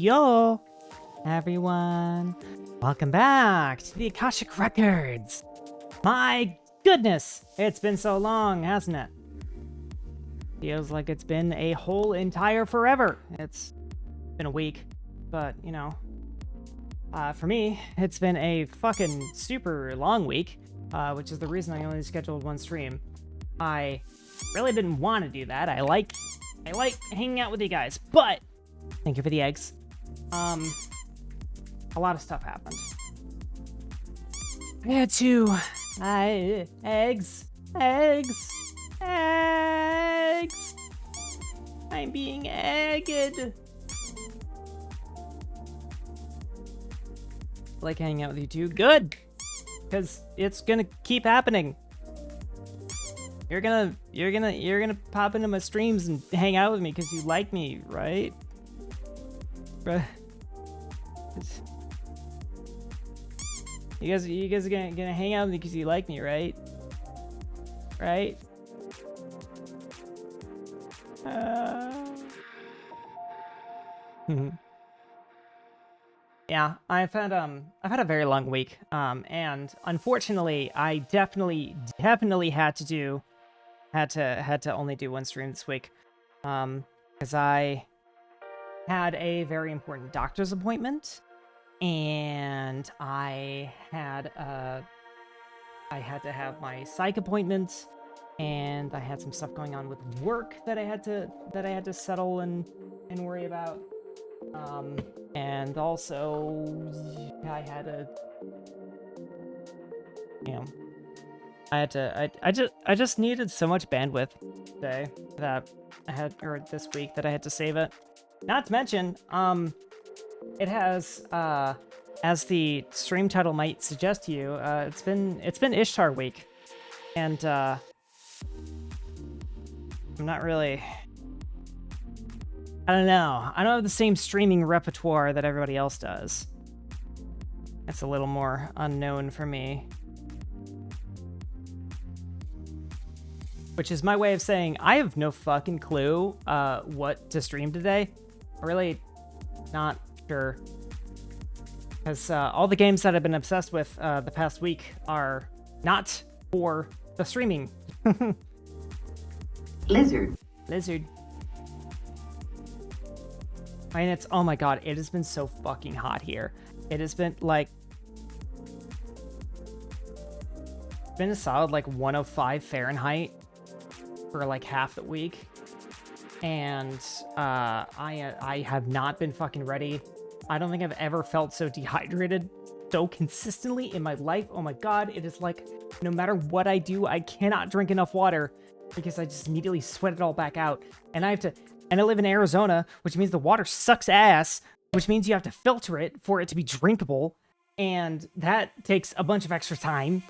Yo, everyone. Welcome back to the Akashic Records. My goodness, it's been so long, hasn't it? Feels like it's been a whole entire forever. It's been a week, but you know, for me, it's been a fucking super long week, which is the reason I only scheduled one stream. I really didn't want to do that. I like hanging out with you guys, but thank you for the eggs. A lot of stuff happened. I had to eggs. I'm being egged. Like hanging out with you two. Good, because it's gonna keep happening. You're gonna pop into my streams and hang out with me because you like me, right? You guys are gonna hang out with me because you like me, right? Right? Yeah, I've had a very long week, and unfortunately, I definitely had to only do one stream this week, because I had a very important doctor's appointment, and I had to have my psych appointment, and I had some stuff going on with work that I had to settle and worry about. And also I had a, you know, I just needed so much bandwidth today that I had, or this week, that I had to save it. Not to mention, it has, as the stream title might suggest to you, it's been Ishtar week, and I'm not really, I don't know. I don't have the same streaming repertoire that everybody else does. It's a little more unknown for me. Which is my way of saying I have no fucking clue what to stream today. I'm really not sure. Because all the games that I've been obsessed with the past week are not for the streaming. Lizard. And it's, oh my god, it has been so fucking hot here. It has been like, it's been a solid like 105 Fahrenheit for like half the week. And I have not been fucking ready. I don't think I've ever felt so dehydrated so consistently in my life. Oh my god, it is like, no matter what I do, I cannot drink enough water because I just immediately sweat it all back out. And I live in Arizona, which means the water sucks ass, which means you have to filter it for it to be drinkable, and that takes a bunch of extra time.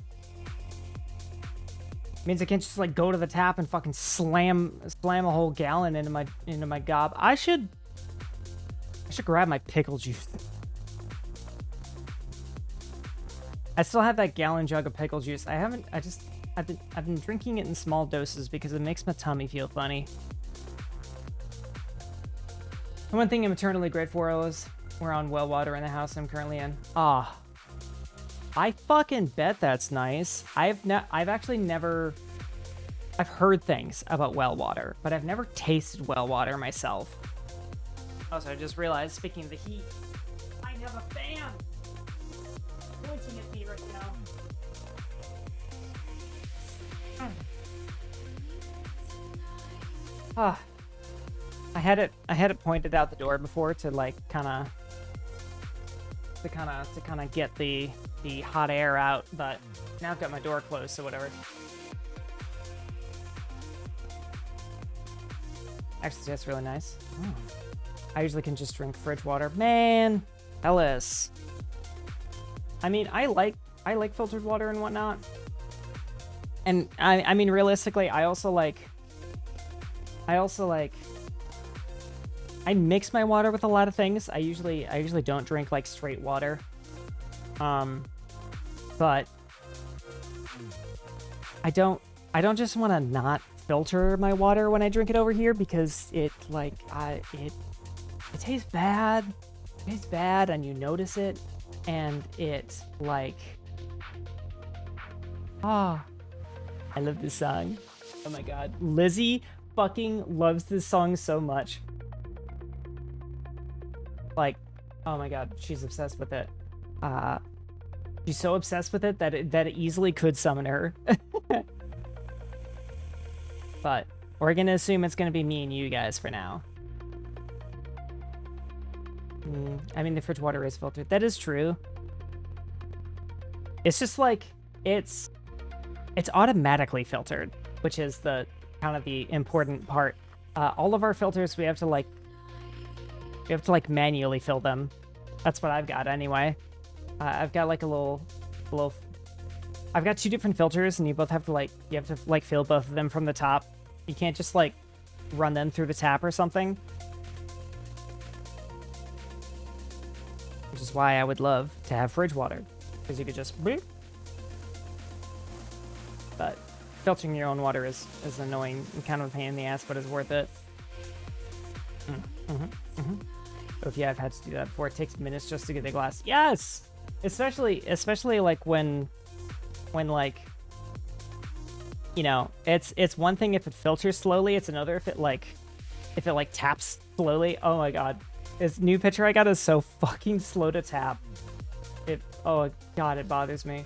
It means I can't just like go to the tap and fucking slam a whole gallon into my gob. I should grab my pickle juice. I still have that gallon jug of pickle juice. I've been drinking it in small doses because it makes my tummy feel funny. The one thing I'm eternally grateful for is we're on well water in the house I'm currently in. I fucking bet that's nice. I've heard things about well water, but I've never tasted well water myself. Also, I just realized, speaking of the heat, I have a fan pointing at me right now. I had it pointed out the door before to like kind of get the hot air out, but now I've got my door closed, so whatever. Actually, that's really nice. Oh. I usually can just drink fridge water. Man, Ellis. I mean, I like filtered water and whatnot. And I mean, realistically, I mix my water with a lot of things. I usually don't drink like straight water. But I don't just want to not filter my water when I drink it over here because it tastes bad. it's bad and you notice it, and it like, I love this song. Oh my god, Lizzie fucking loves this song so much. Like, oh my god, she's obsessed with it. She's so obsessed with it that it easily could summon her. But we're gonna assume it's gonna be me and you guys for now. I mean, the fridge water is filtered. That is true. It's just like, it's automatically filtered, which is the kind of the important part. All of our filters, we have to like manually fill them. That's what I've got anyway. I've got like a little, I've got 2 different filters, and you have to fill both of them from the top. You can't just like run them through the tap or something. Which is why I would love to have fridge water, because you could just bloop. But filtering your own water is annoying and kind of a pain in the ass, but it's worth it. So if I've had to do that before. It takes minutes just to get the glass. Yes, especially like when like, you know, it's one thing if it filters slowly. It's another if it like taps slowly. Oh my god, this new pitcher I got is so fucking slow to tap. Oh god, it bothers me.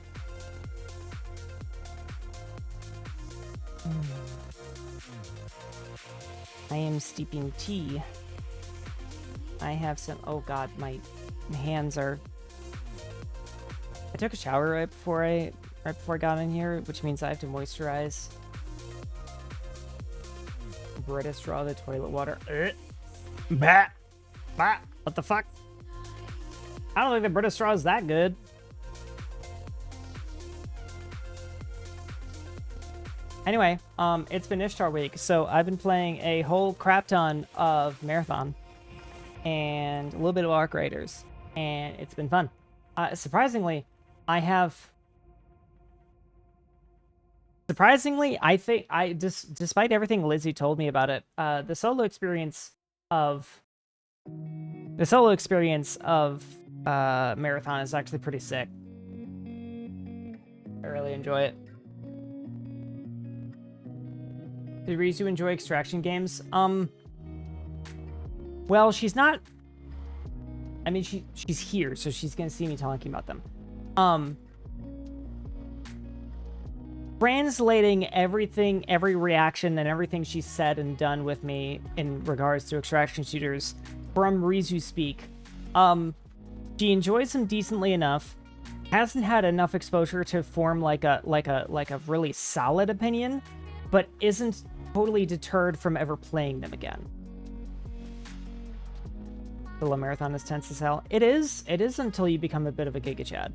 I am steeping tea. I have some... Oh god, my hands are... I took a shower right before I got in here, which means I have to moisturize. Brita straw, the toilet water. Bah! Bah! What the fuck? I don't think the Brita straw is that good. Anyway, it's been Ishtar week, so I've been playing a whole crap ton of Marathon and a little bit of Arc Raiders, and it's been fun. Surprisingly, I think despite everything Lizzie told me about it, the solo experience of Marathon is actually pretty sick. I really enjoy it. Did Rizu enjoy extraction games? Well, she's not... I mean, she's here, so she's gonna see me talking about them. Translating everything, every reaction, and everything she's said and done with me in regards to extraction shooters from Rizu speak. She enjoys them decently enough. Hasn't had enough exposure to form like a really solid opinion, but isn't totally deterred from ever playing them again. The Marathon is tense as hell. It is until you become a bit of a Giga Chad.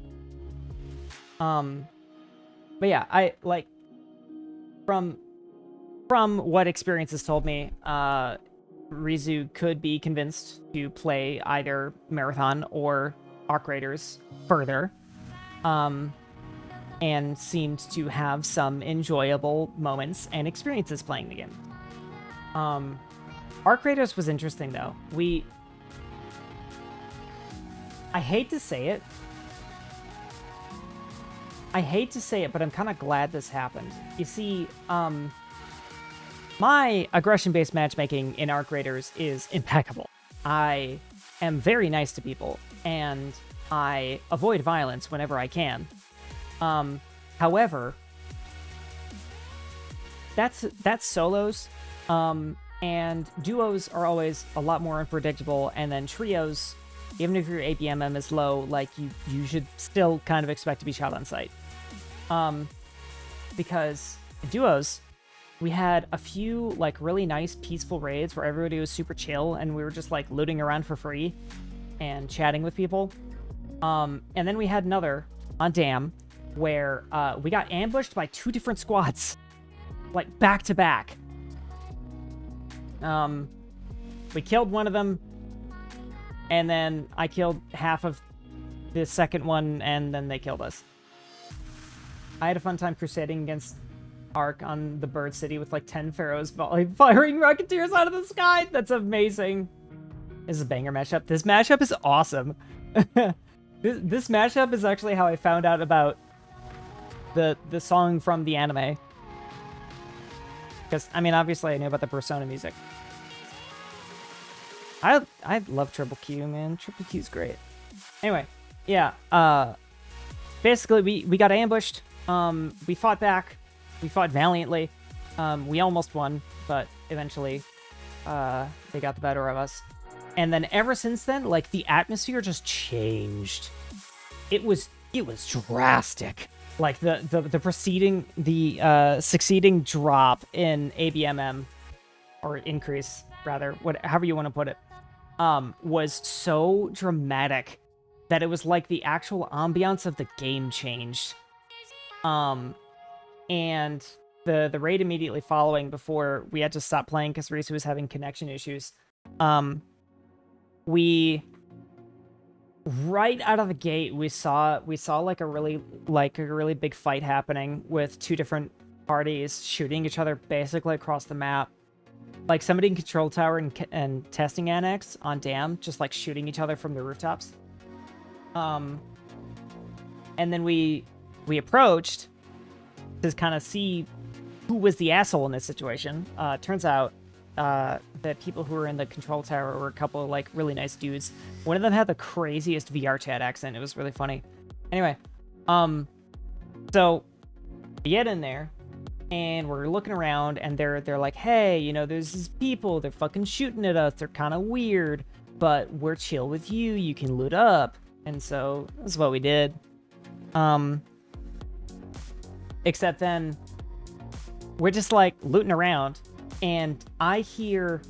But yeah, I like from what experience has told me, Rizu could be convinced to play either Marathon or Arc Raiders further. And seemed to have some enjoyable moments and experiences playing the game. Arc Raiders was interesting though. I hate to say it, but I'm kind of glad this happened. You see, my aggression-based matchmaking in Arc Raiders is impeccable. I am very nice to people, and I avoid violence whenever I can. However, that's solos, and duos are always a lot more unpredictable, and then trios, even if your APMM is low, like, you should still kind of expect to be shot on sight. Because in duos, we had a few, like, really nice, peaceful raids where everybody was super chill, and we were just, like, looting around for free and chatting with people. And then we had another on Dam, where we got ambushed by 2 different squads, like, back to back. We killed one of them, and then I killed half of the second one, and then they killed us. I had a fun time crusading against Ark on the Bird City with like 10 pharaohs firing rocketeers out of the sky. That's amazing. This is a banger mashup. This mashup is awesome. This mashup is actually how I found out about the song from the anime. Because, I mean, obviously I knew about the Persona music. I love Triple Q, man. Triple Q's great. Anyway, yeah. Basically, we got ambushed. We fought back. We fought valiantly. We almost won, but eventually they got the better of us. And then ever since then, like, the atmosphere just changed. It was drastic. Like, the succeeding drop in ABMM, or increase, rather, however you want to put it, was so dramatic that it was like the actual ambiance of the game changed. And the raid immediately following, before we had to stop playing because Risu was having connection issues, we, right out of the gate, we saw like a really big fight happening with two different parties shooting each other basically across the map. Like, somebody in control tower and testing annex on dam, just like shooting each other from the rooftops. And then we approached to kind of see who was the asshole in this situation. Turns out the people who were in the control tower were a couple of, like, really nice dudes. One of them had the craziest VR chat accent. It was really funny. Anyway, so we get in there, and we're looking around, and they're like, hey, you know, there's these people. They're fucking shooting at us. They're kind of weird, but we're chill with you. You can loot up. And so that's what we did. Except then we're just, like, looting around, and I hear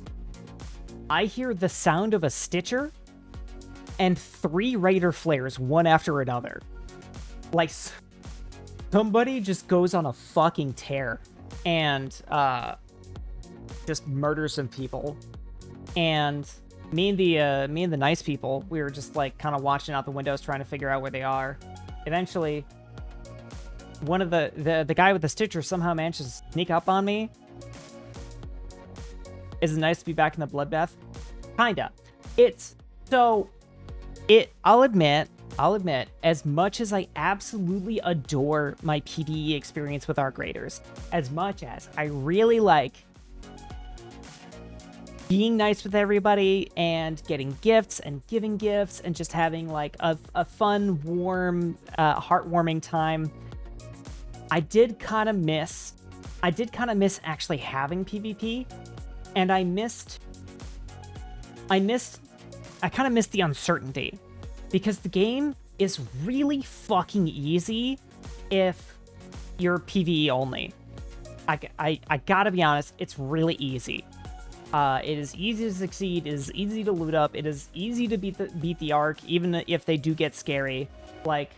the sound of a Stitcher and 3 Raider flares, one after another. Like, somebody just goes on a fucking tear and just murders some people. And me and the nice people, we were just, like, kind of watching out the windows trying to figure out where they are. Eventually, one of the guy with the Stitcher somehow managed to sneak up on me. Is it nice to be back in the bloodbath? Kinda. I'll admit, as much as I absolutely adore my PvE experience with Arc Raiders, as much as I really like being nice with everybody and getting gifts and giving gifts and just having, like, a fun, warm, heartwarming time, I kind of miss actually having PvP, and I kind of missed the uncertainty, because the game is really fucking easy if you're PvE only. I gotta be honest, it's really easy. It is easy to succeed, it is easy to loot up, it is easy to beat the arc, even if they do get scary. Like,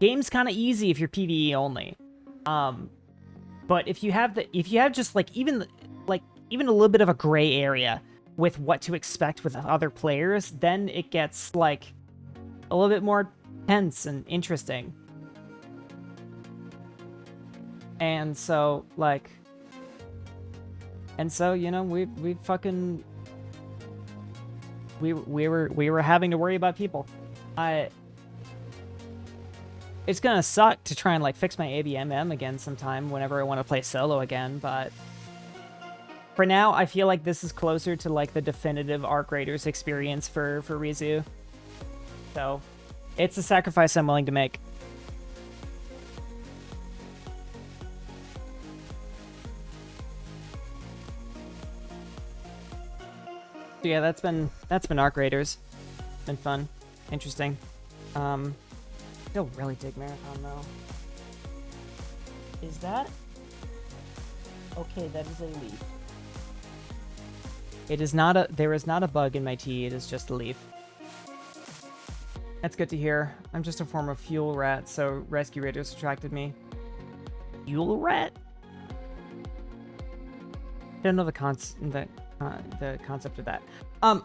game's kind of easy if you're PvE only. But if you have just, like, even a little bit of a gray area with what to expect with other players, then it gets, like, a little bit more tense and interesting. And so, you know, we were having to worry about people. It's gonna suck to try and, like, fix my ABMM again sometime whenever I want to play solo again, but for now, I feel like this is closer to, like, the definitive Arc Raiders experience for Rizu. So, it's a sacrifice I'm willing to make. So yeah, that's been Arc Raiders. Been fun, interesting. Still really dig Marathon though. Is that okay? That is a leaf. It is not there is not a bug in my tea. It is just a leaf. That's good to hear. I'm just a form of fuel rat, so rescue raiders attracted me. Fuel rat? I don't know the concept of that.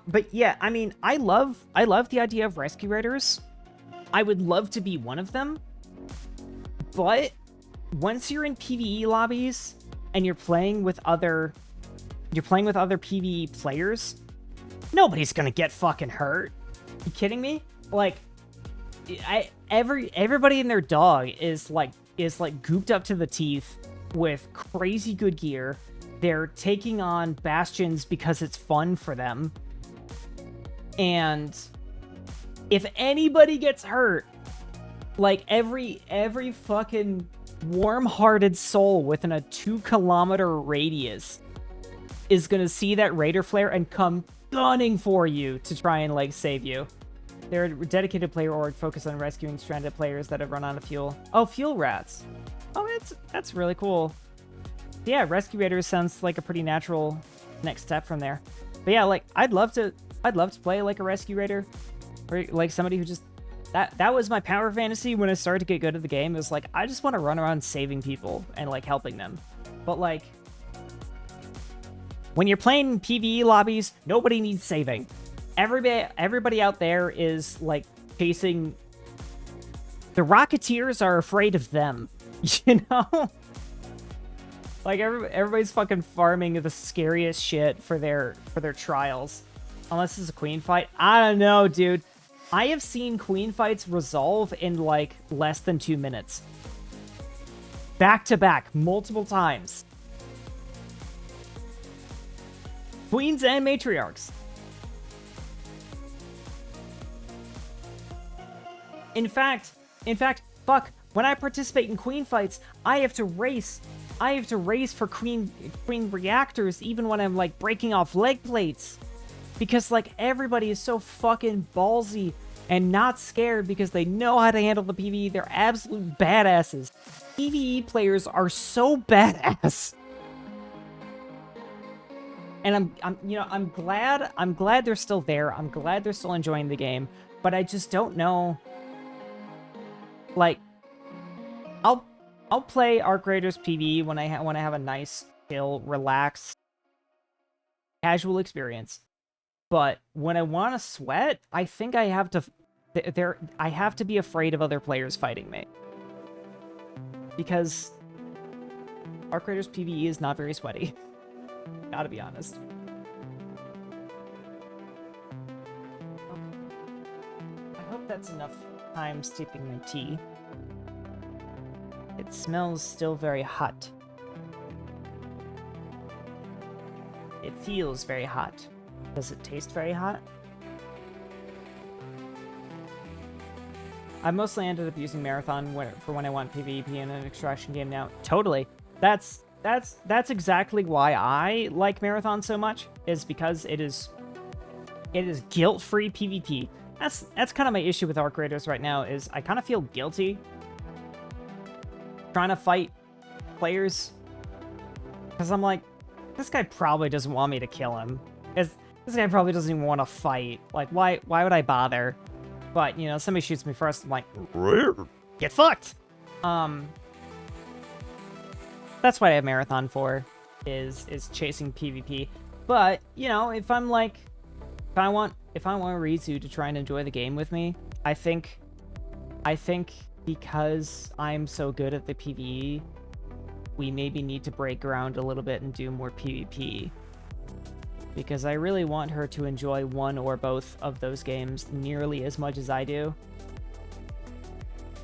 But yeah, I mean, I love the idea of rescue raiders. I would love to be one of them. But once you're in PvE lobbies and you're playing with other PvE players, Nobody's gonna get fucking hurt. You kidding me? Like, everybody and their dog is like gooped up to the teeth with crazy good gear. They're taking on bastions because it's fun for them. And if anybody gets hurt, like every fucking warm-hearted soul within a 2-kilometer radius is gonna see that Raider flare and come gunning for you to try and like save you. They're a dedicated player org focused on rescuing stranded players that have run out of fuel. Oh, fuel rats. Oh, that's really cool. Yeah, rescue raiders sounds like a pretty natural next step from there. But yeah, like I'd love to play like a rescue raider, or like somebody who just that was my power fantasy when I started to get good at the game. It was like I just want to run around saving people and like helping them. But like when you're playing PvE lobbies, nobody needs saving. Everybody out there is like chasing. The Rocketeers are afraid of them, you know. Like everybody's fucking farming the scariest shit for their trials, unless it's a queen fight. I don't know, dude. I have seen queen fights resolve in like less than 2 minutes, back to back, multiple times. Queens and matriarchs. In fact, fuck. When I participate in queen fights, I have to race for queen reactors even when I'm like breaking off leg plates. Because like everybody is so fucking ballsy and not scared because they know how to handle the PvE. They're absolute badasses. PvE players are so badass. And I'm glad they're still there. I'm glad they're still enjoying the game, but I just don't know. Like, I'll play Arc Raiders PvE when I have a nice, chill, relaxed, casual experience. But when I want to sweat, I think I have to be afraid of other players fighting me. Because Arc Raiders PvE is not very sweaty. Gotta be honest. I hope that's enough time steeping my tea. It smells still very hot. It feels very hot. Does it taste very hot? I mostly ended up using Marathon for when I want PvP in an extraction game now. Totally. That's exactly why I like Marathon so much, is because it is guilt-free PvP. That's kind of my issue with Arc Raiders right now, is I kind of feel guilty trying to fight players. Because I'm like, this guy probably doesn't want me to kill him. This guy probably doesn't even want to fight. Like, why would I bother? But, you know, somebody shoots me first, I'm like, get fucked! That's what I have Marathon for, is chasing PvP. But, you know, if I'm like, if I want Rizu to try and enjoy the game with me, I think because I'm so good at the PvE, we maybe need to break ground a little bit and do more PvP. Because I really want her to enjoy one or both of those games nearly as much as I do.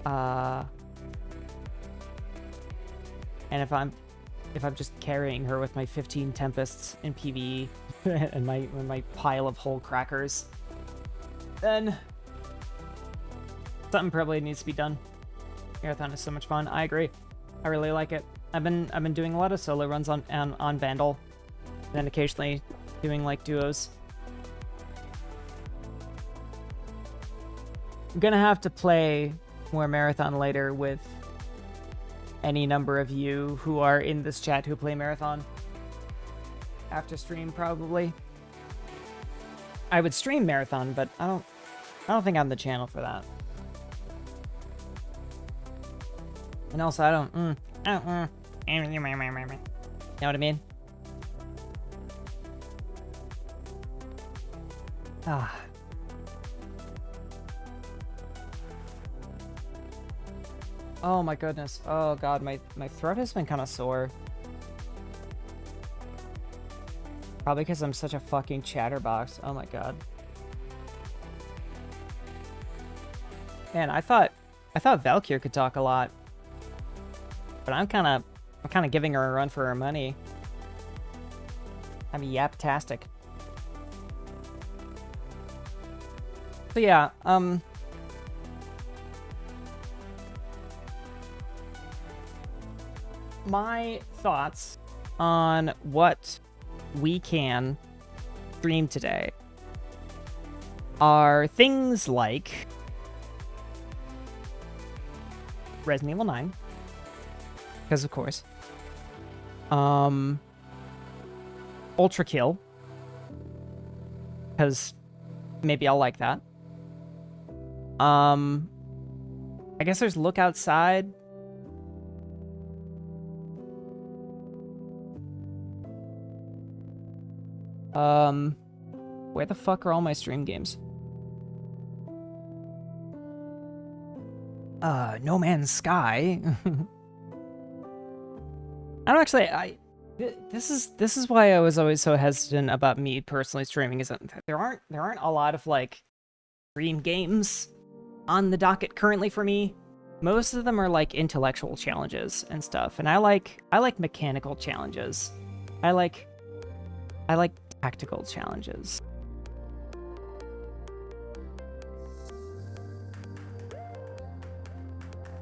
And if I'm just carrying her with my 15 Tempests in PvE and my pile of whole crackers, then something probably needs to be done. Marathon is so much fun. I agree. I really like it. I've been doing a lot of solo runs on Vandal, and then occasionally doing like duos. I'm gonna have to play more Marathon later with any number of you who are in this chat who play Marathon. After stream, probably. I would stream Marathon, but I don't think I'm the channel for that. And also, I don't. You know what I mean? Ah. Oh my goodness. Oh god, my throat has been kind of sore. Probably because I'm such a fucking chatterbox. Oh my god. Man, I thought Valkyr could talk a lot. But I'm kinda giving her a run for her money. I'm yaptastic. So yeah, my thoughts on what we can stream today are things like Resident Evil 9, because of course, Ultrakill, because maybe I'll like that. I guess there's Look Outside. Where the fuck are all my stream games? No Man's Sky. I don't actually, this is why I was always so hesitant about me personally streaming, is that there aren't a lot of like stream games on the docket currently for me. Most of them are like intellectual challenges and stuff, and I like mechanical challenges. I like tactical challenges.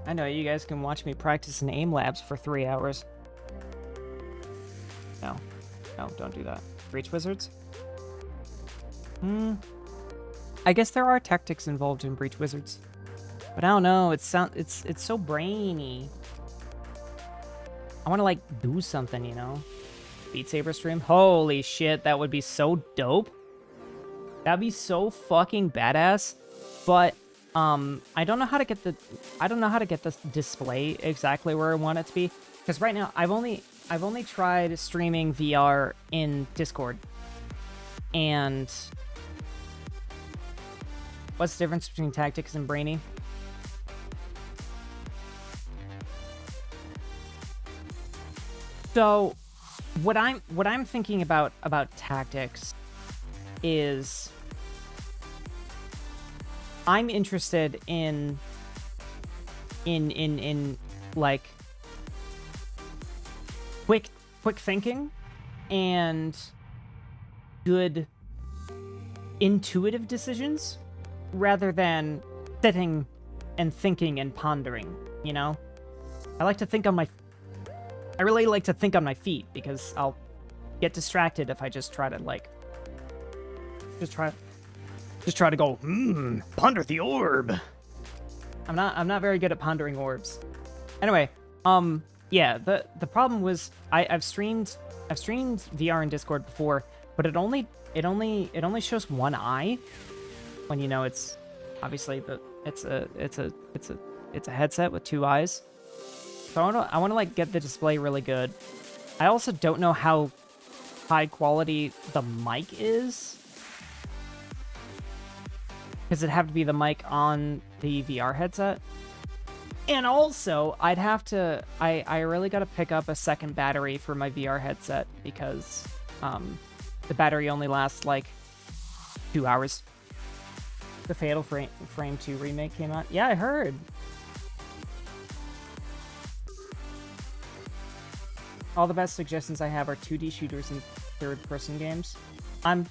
I know you guys can watch me practice in aim labs for 3 hours. No, don't do that. Breach Wizards? I guess there are tactics involved in Breach Wizards, but I don't know. It's so brainy. I want to like do something, you know. Beat Saber stream. Holy shit, that would be so dope. That'd be so fucking badass. But I don't know how to get the display exactly where I want it to be, because right now I've only tried streaming VR in Discord. And what's the difference between tactics and brainy? So what I'm thinking about tactics is I'm interested in like quick thinking and good intuitive decisions rather than sitting and thinking and pondering, you know? I really like to think on my feet, because I'll get distracted if I just try to like just try to go ponder the orb. I'm not very good at pondering orbs. Anyway, yeah, the problem was I've streamed VR in Discord before, but it only shows one eye when, you know, it's obviously it's a headset with two eyes. So I want to like get the display really good. I also don't know how high quality the mic is, because it'd have to be the mic on the VR headset. And also, I'd have to... I really gotta pick up a second battery for my VR headset, because the battery only lasts like 2 hours. The Fatal Frame 2 remake came out. Yeah, I heard. All the best suggestions I have are 2D shooters and third-person games. I'm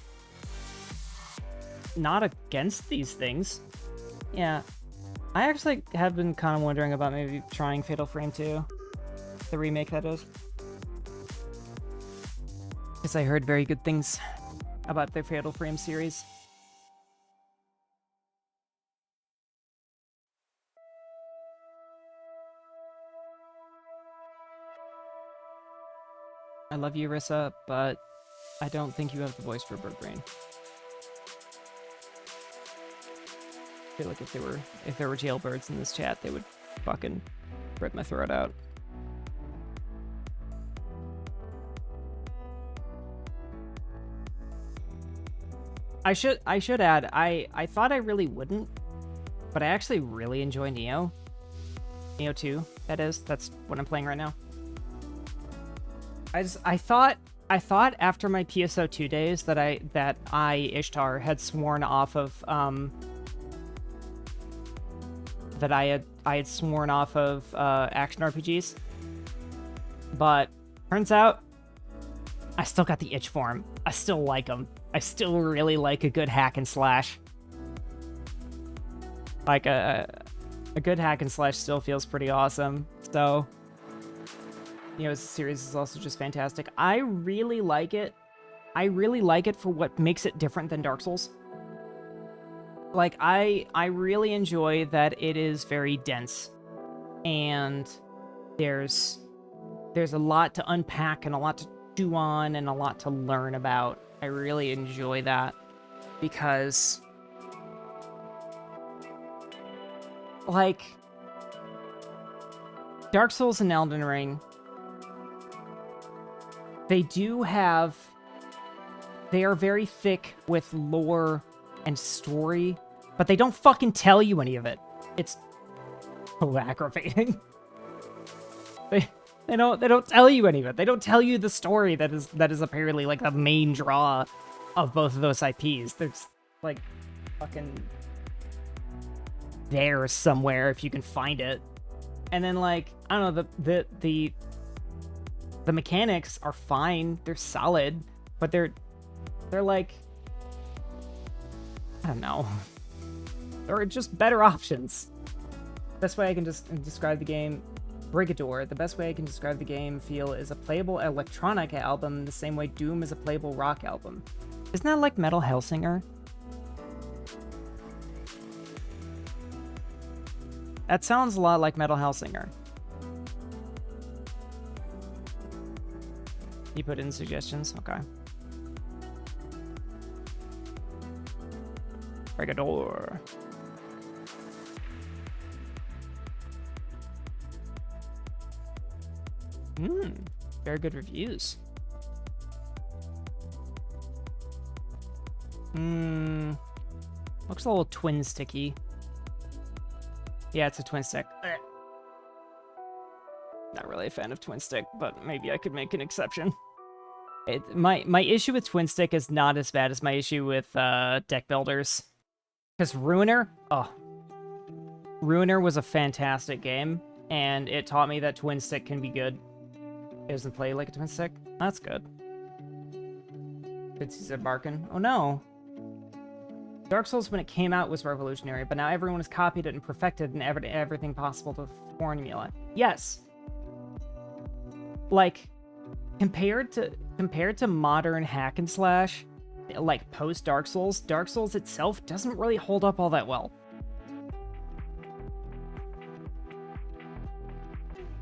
not against these things. Yeah. I actually have been kind of wondering about maybe trying Fatal Frame 2. The remake, that is. Because I heard very good things about the Fatal Frame series. I love you, Rissa, but I don't think you have the voice for Bird Brain. I feel like if there were jailbirds in this chat, they would fucking rip my throat out. I should add, I thought I really wouldn't, but I actually really enjoy Neo. Neo 2, that is. That's what I'm playing right now. I thought I thought after my PSO2 days that I Ishtar had sworn off of that I had sworn off of action RPGs, but turns out I still got the itch for them. I still like them. I still really like a good hack and slash. Like a good hack and slash still feels pretty awesome. So, you know, this series is also just fantastic. I really like it. I really like it for what makes it different than Dark Souls. Like, I really enjoy that it is very dense. And there's a lot to unpack and a lot to chew on and a lot to learn about. I really enjoy that because, like, Dark Souls and Elden Ring, they are very thick with lore and story, but they don't fucking tell you any of it. It's so aggravating. They don't tell you any of it. They don't tell you the story that is apparently like the main draw of both of those IPs. There's like fucking there somewhere if you can find it. And then, like, I don't know, the mechanics are fine. They're solid, but they're like, I don't know. They're just better options. Best way I can just describe the game, Brigador, the best way I can describe the game feel is a playable electronic album the same way Doom is a playable rock album. Isn't that like Metal Hellsinger? That sounds a lot like Metal Hellsinger. You put in suggestions? Okay. Brigador. Very good reviews. Looks a little twin sticky. Yeah, it's a twin stick. Not really a fan of twin stick, but maybe I could make an exception. My issue with twin stick is not as bad as my issue with deck builders. Because Ruiner was a fantastic game, and it taught me that twin stick can be good. It doesn't play like a twin stick. That's good. Fitzy said barking. Oh no. Dark Souls, when it came out, was revolutionary, but now everyone has copied it and perfected and everything possible to formula. Yes. Like, compared to modern hack and slash, like post Dark Souls itself doesn't really hold up all that well.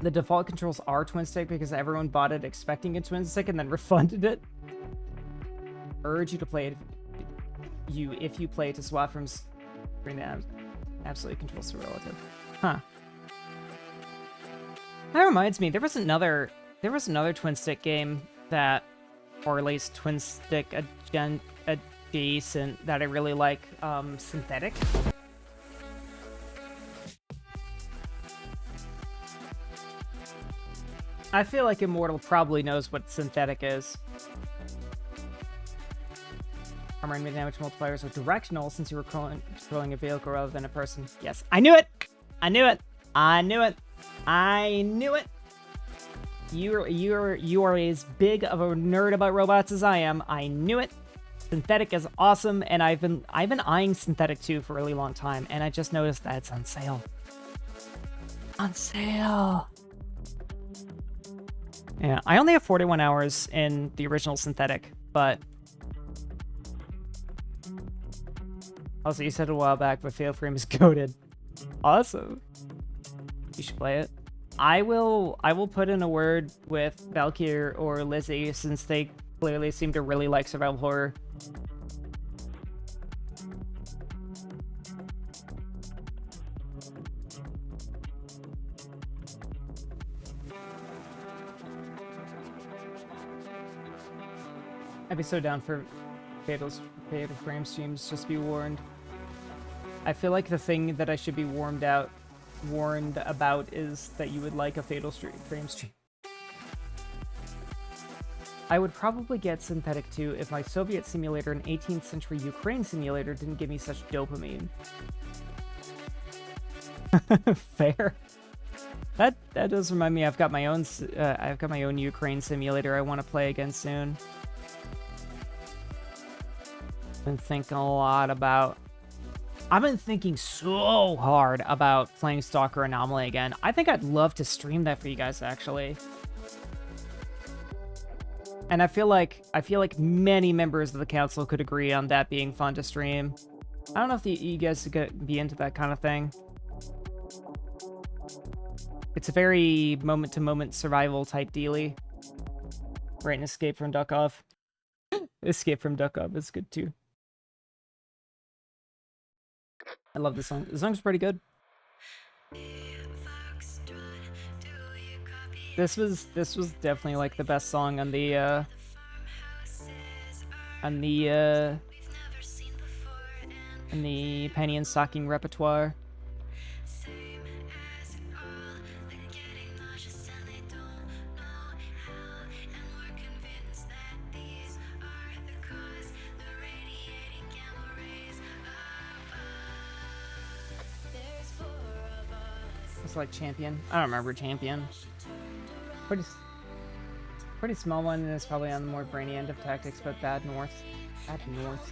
The default controls are twin stick because everyone bought it expecting a twin stick and then refunded it. Urge you to play it if you play to swap from screen to absolutely controls to relative. Huh. That reminds me, there was another twin stick game that, or at least twin stick adjacent that I really like, Synthetic. I feel like Immortal probably knows what Synthetic is. Armor and mid-damage multipliers are directional since you were controlling a vehicle rather than a person. Yes, I knew it! I knew it! I knew it! I knew it! You are as big of a nerd about robots as I am. I knew it! Synthetic is awesome, and I've been eyeing Synthetic 2 for a really long time, and I just noticed that it's on sale. On sale! Yeah, I only have 41 hours in the original Synthetic, but... Also, you said a while back, but Fatal Frame is goated. Awesome. You should play it. I will put in a word with Valkyr or Lizzie, since they clearly seem to really like survival horror. I'd be so down for Fatal Frame streams, just be warned. I feel like the thing that I should be warned about is that you would like a Fatal Frame stream. I would probably get Synthetic 2 if my Soviet simulator and 18th century Ukraine simulator didn't give me such dopamine. Fair. That does remind me. I've got my own Ukraine simulator I want to play again soon. Been thinking a lot about. I've been thinking so hard about playing Stalker Anomaly again. I think I'd love to stream that for you guys actually. And I feel like many members of the council could agree on that being fun to stream. I don't know if you guys could be into that kind of thing. It's a very moment-to-moment survival type dealy. Right, and Escape from Duckov. Escape from Duckov is good too. I love this song. The song's pretty good. This was definitely like the best song on the Penny and Stocking repertoire. It's like Champion. I don't remember Champion. Pretty small one, and it's probably on the more brainy end of tactics, but Bad North. Bad North.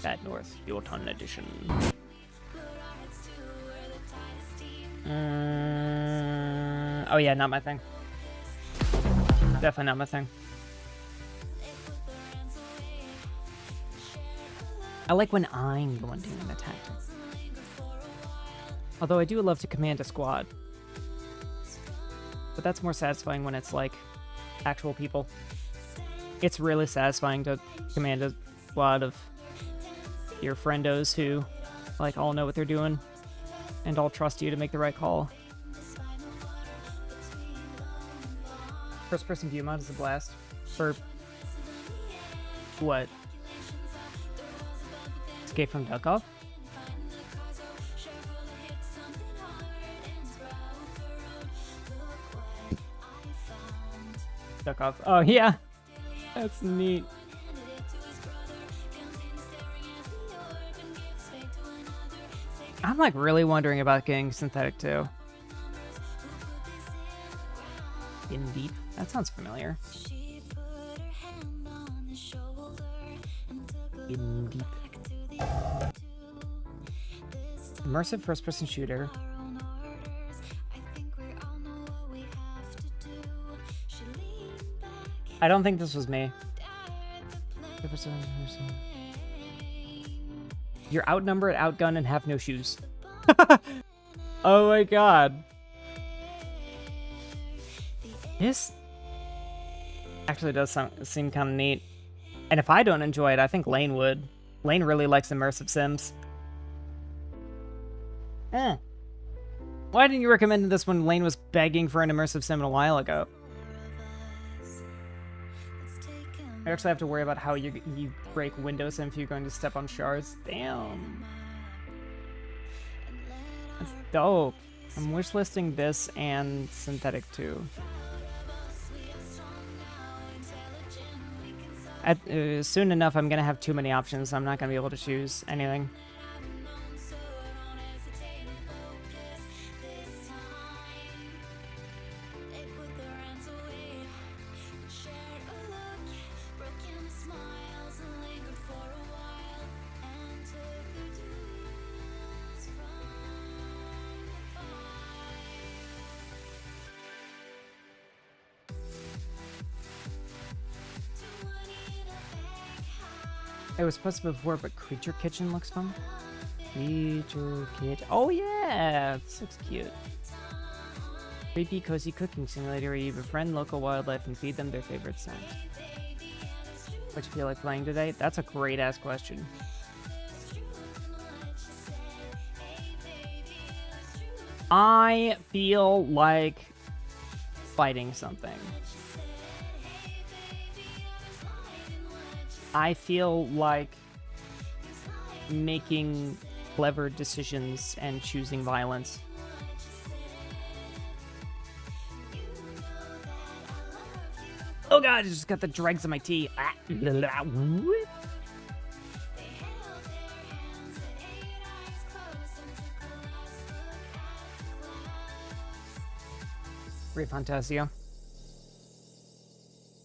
Bad North, your ton edition. Oh yeah, not my thing. Definitely not my thing. I like when I'm the one doing the tactics. Although I do love to command a squad. But that's more satisfying when it's like actual people. It's really satisfying to command a squad of your friendos who like all know what they're doing and all trust you to make the right call. First person view mod is a blast. For what? Escape from Duckov? Duckov. Oh yeah, that's neat. I'm like really wondering about getting Synthetic 2. In Deep? That sounds familiar. In Deep. Immersive first-person shooter. I don't think this was me. You're outnumbered, outgunned, and have no shoes. Oh my god. This actually does seem kind of neat. And if I don't enjoy it, I think Lane would. Lane really likes immersive sims. Why didn't you recommend this when Lane was begging for an immersive sim a while ago? I actually have to worry about how you break Windows sim if you're going to step on shards. Damn. That's dope. I'm wishlisting this and Synthetic 2. Soon enough, I'm going to have too many options. I'm not going to be able to choose anything. It was supposed to be before, but Creature Kitchen looks fun. Creature Kitchen. Oh yeah, this looks cute. Creepy, cozy cooking simulator where you befriend local wildlife and feed them their favorite scent. What you feel like playing today? That's a great ass question. I feel like fighting something. I feel like making clever decisions and choosing violence. Oh god, I just got the dregs on my tea. Re Fantasio.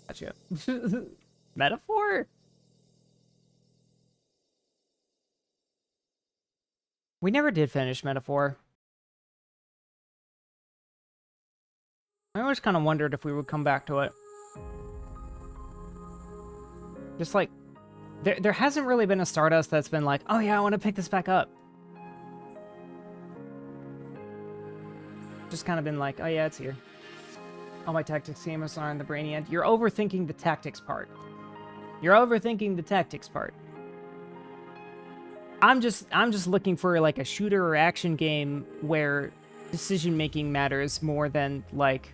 Gotcha. Metaphor? We never did finish Metaphor. I always kind of wondered if we would come back to it. Just like, there hasn't really been a Stardust that's been like, oh yeah, I want to pick this back up. Just kind of been like, oh yeah, it's here. All my tactics gamers are in the brainy end. You're overthinking the tactics part. You're overthinking the tactics part. I'm just looking for like a shooter or action game where decision making matters more than like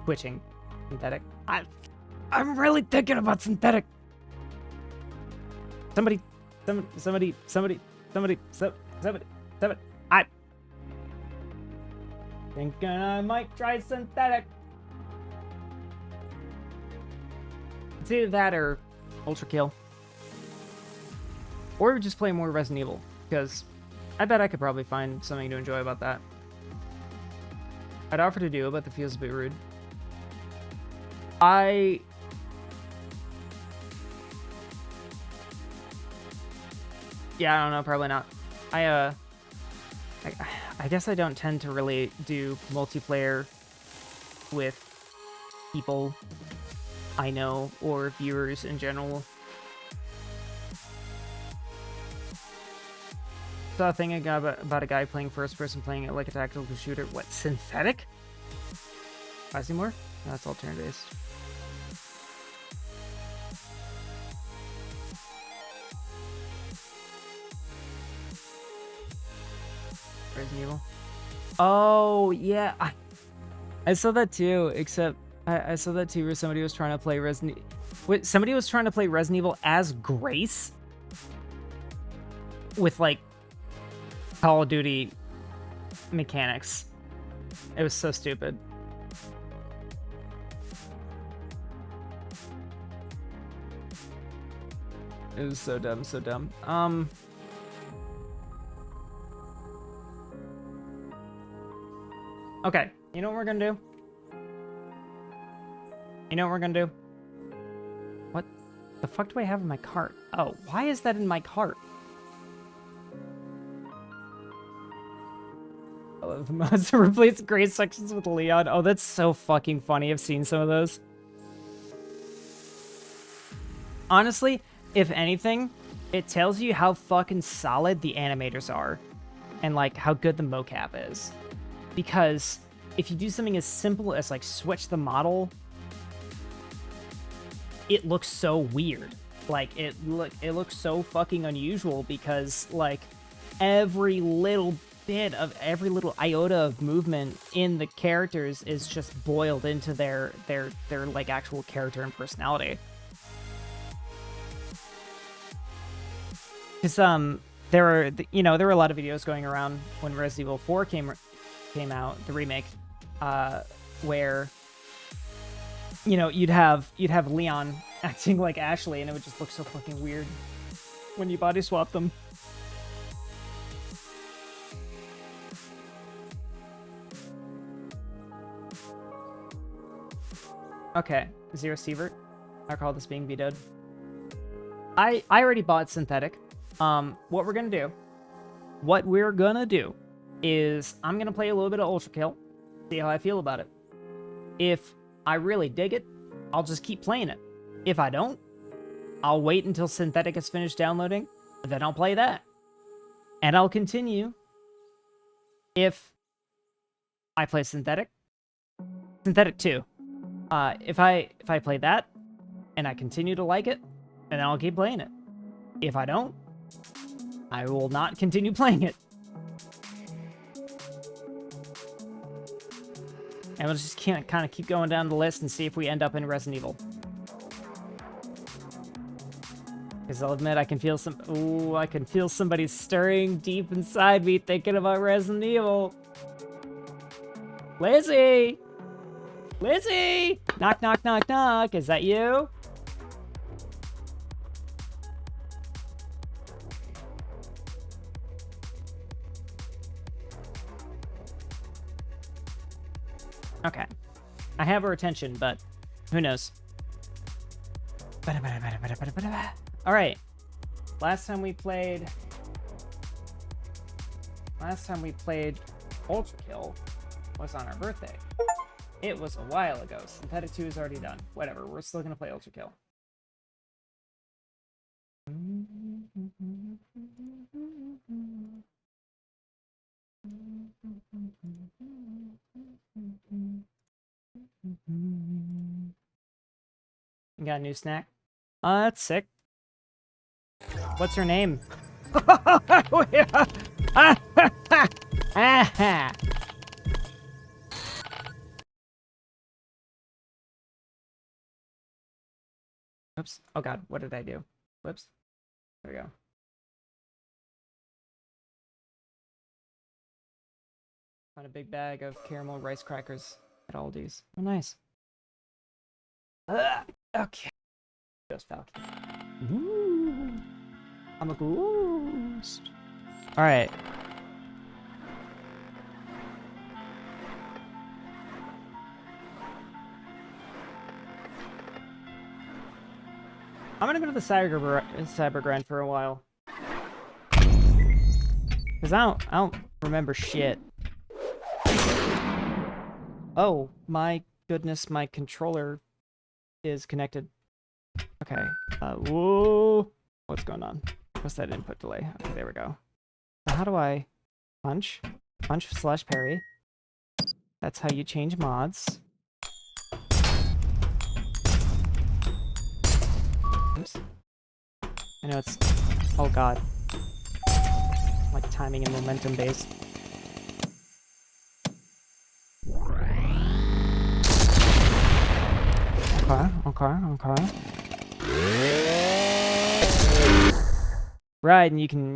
switching. Synthetic. I'm really thinking about synthetic. Somebody. I thinking I might try synthetic. It's either that or Ultrakill. Or just play more Resident Evil, because I bet I could probably find something to enjoy about that. I'd offer to do it, but that feels a bit rude. Yeah, I don't know, probably not. I guess I don't tend to really do multiplayer with people I know or viewers in general. Saw a thing about a guy playing first person playing it like a tactical shooter. What, synthetic? Sizimore? No, that's all turn based. Resident Evil. Oh yeah, I saw that too. Except I saw that too where somebody was trying to play Resident. Wait, somebody was trying to play Resident Evil as Grace with like Call of Duty mechanics. It was so stupid. It was so dumb, so dumb. Okay, you know what we're gonna do? You know what we're gonna do? What the fuck do I have in my cart? Oh, why is that in my cart? The most replace gray sections with Leon. Oh, that's so fucking funny. I've seen some of those. Honestly, if anything, it tells you how fucking solid the animators are and like how good the mocap is. Because if you do something as simple as like switch the model, it looks so weird. Like it looks so fucking unusual because like every little bit of every little iota of movement in the characters is just boiled into their like actual character and personality. Because there were a lot of videos going around when Resident Evil 4 came out, the remake, where you'd have Leon acting like Ashley and it would just look so fucking weird when you body swap them. Okay, Zero Sievert. I recall this being vetoed. I already bought synthetic. What we're gonna do is I'm gonna play a little bit of Ultrakill, see how I feel about it. If I really dig it, I'll just keep playing it. If I don't, I'll wait until synthetic is finished downloading, then I'll play that. And I'll continue if I play synthetic 2. If I play that and I continue to like it, then I'll keep playing it. If I don't, I will not continue playing it. And we'll just kind of keep going down the list and see if we end up in Resident Evil. Because Because I'll admit, I can feel some. Ooh, I can feel somebody stirring deep inside me, thinking about Resident Evil. Lizzie! Lizzie! Knock, knock, knock, knock. Is that you? Okay. I have her attention, but who knows? All right. Last time we played Ultrakill was on our birthday. It was a while ago. Synthetic 2 is already done. Whatever, we're still gonna play Ultrakill. You got a new snack? That's sick. What's her name? Oops. Oh god, what did I do? Whoops. There we go. Found a big bag of caramel rice crackers at Aldi's. Oh, nice. Okay. Ghost Falcon. Ooh. I'm a ghost. Alright. I'm gonna go to the cyber grind for a while. Cause I don't remember shit. Oh my goodness, my controller is connected. Okay. Whoa. What's going on? What's that input delay? Okay, there we go. So how do I punch? Punch / parry. That's how you change mods. Oops. I know it's... Oh god. Like timing and momentum based. Okay. Right, and you can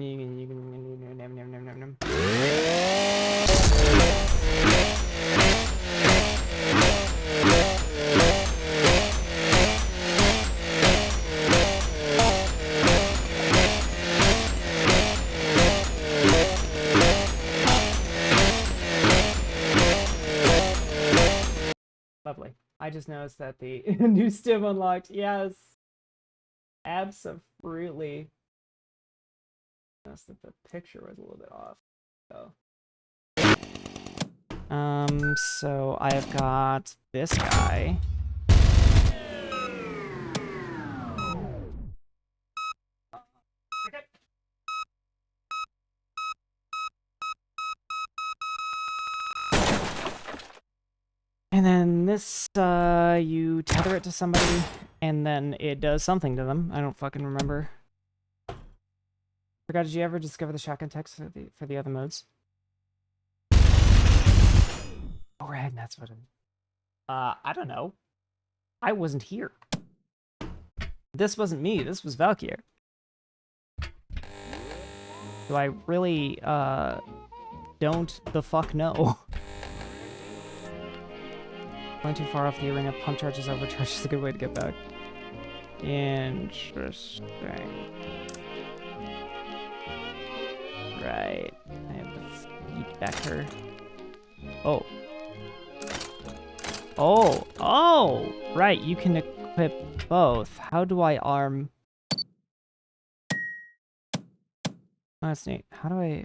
Lovely. I just noticed that the new stim unlocked. Yes. Absolutely. Noticed that the picture was a little bit off. So I've got this guy. And then this, you tether it to somebody, and then it does something to them. I don't fucking remember. Forgot, did you ever discover the shotgun text for the other modes? Oh, right, that's what it... I don't know. I wasn't here. This wasn't me, this was Valkyr. Do I really, don't the fuck know? Going too far off the arena, pump charges, overcharge is a good way to get back. Interesting. Right. I have the feedbacker. Oh. Oh! Right, you can equip both. How do I arm... Oh, that's neat. How do I,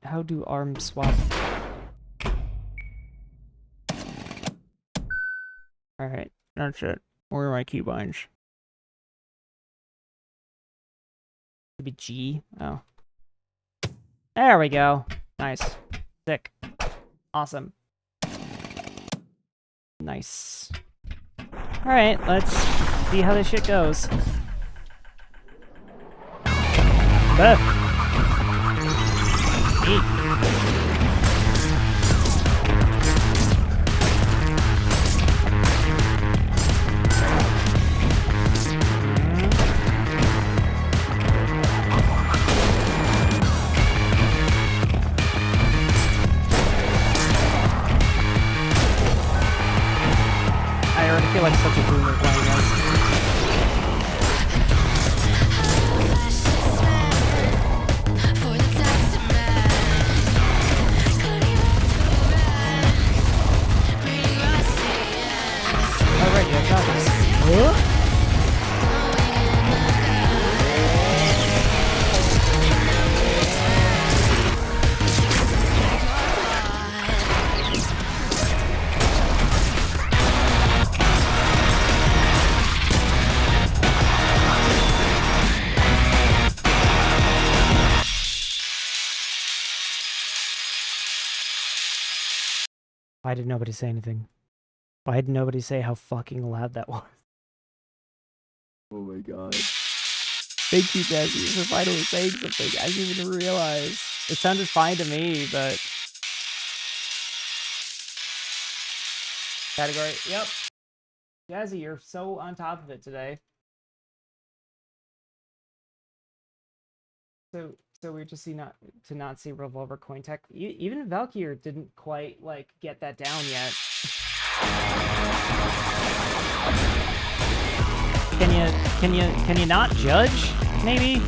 how do arm swap? Alright, that's it. Where are my keybinds? Could be G. Oh. There we go. Nice. Sick. Awesome. Nice. Alright, let's see how this shit goes. Why did nobody say anything? Why did nobody say how fucking loud that was? Oh my god. Thank you, Jesse, for finally saying something. I didn't even realize. It sounded fine to me, but... Category, yep. Jazzy, you're so on top of it today. So we're just not see Revolver Coin Tech. Even Valkyr didn't quite like get that down yet. Can you not judge? Maybe.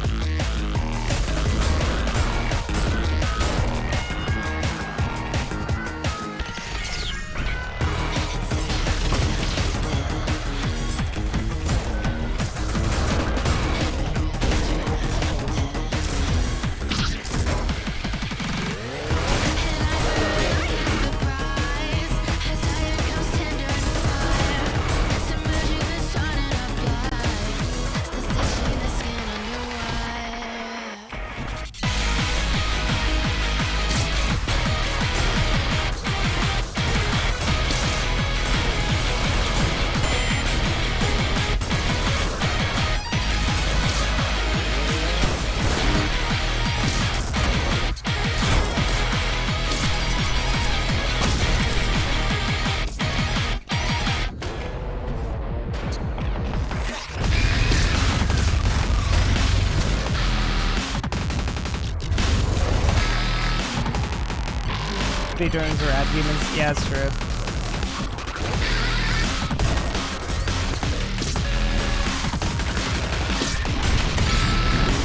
Drones or adhumans. Yeah, it's true.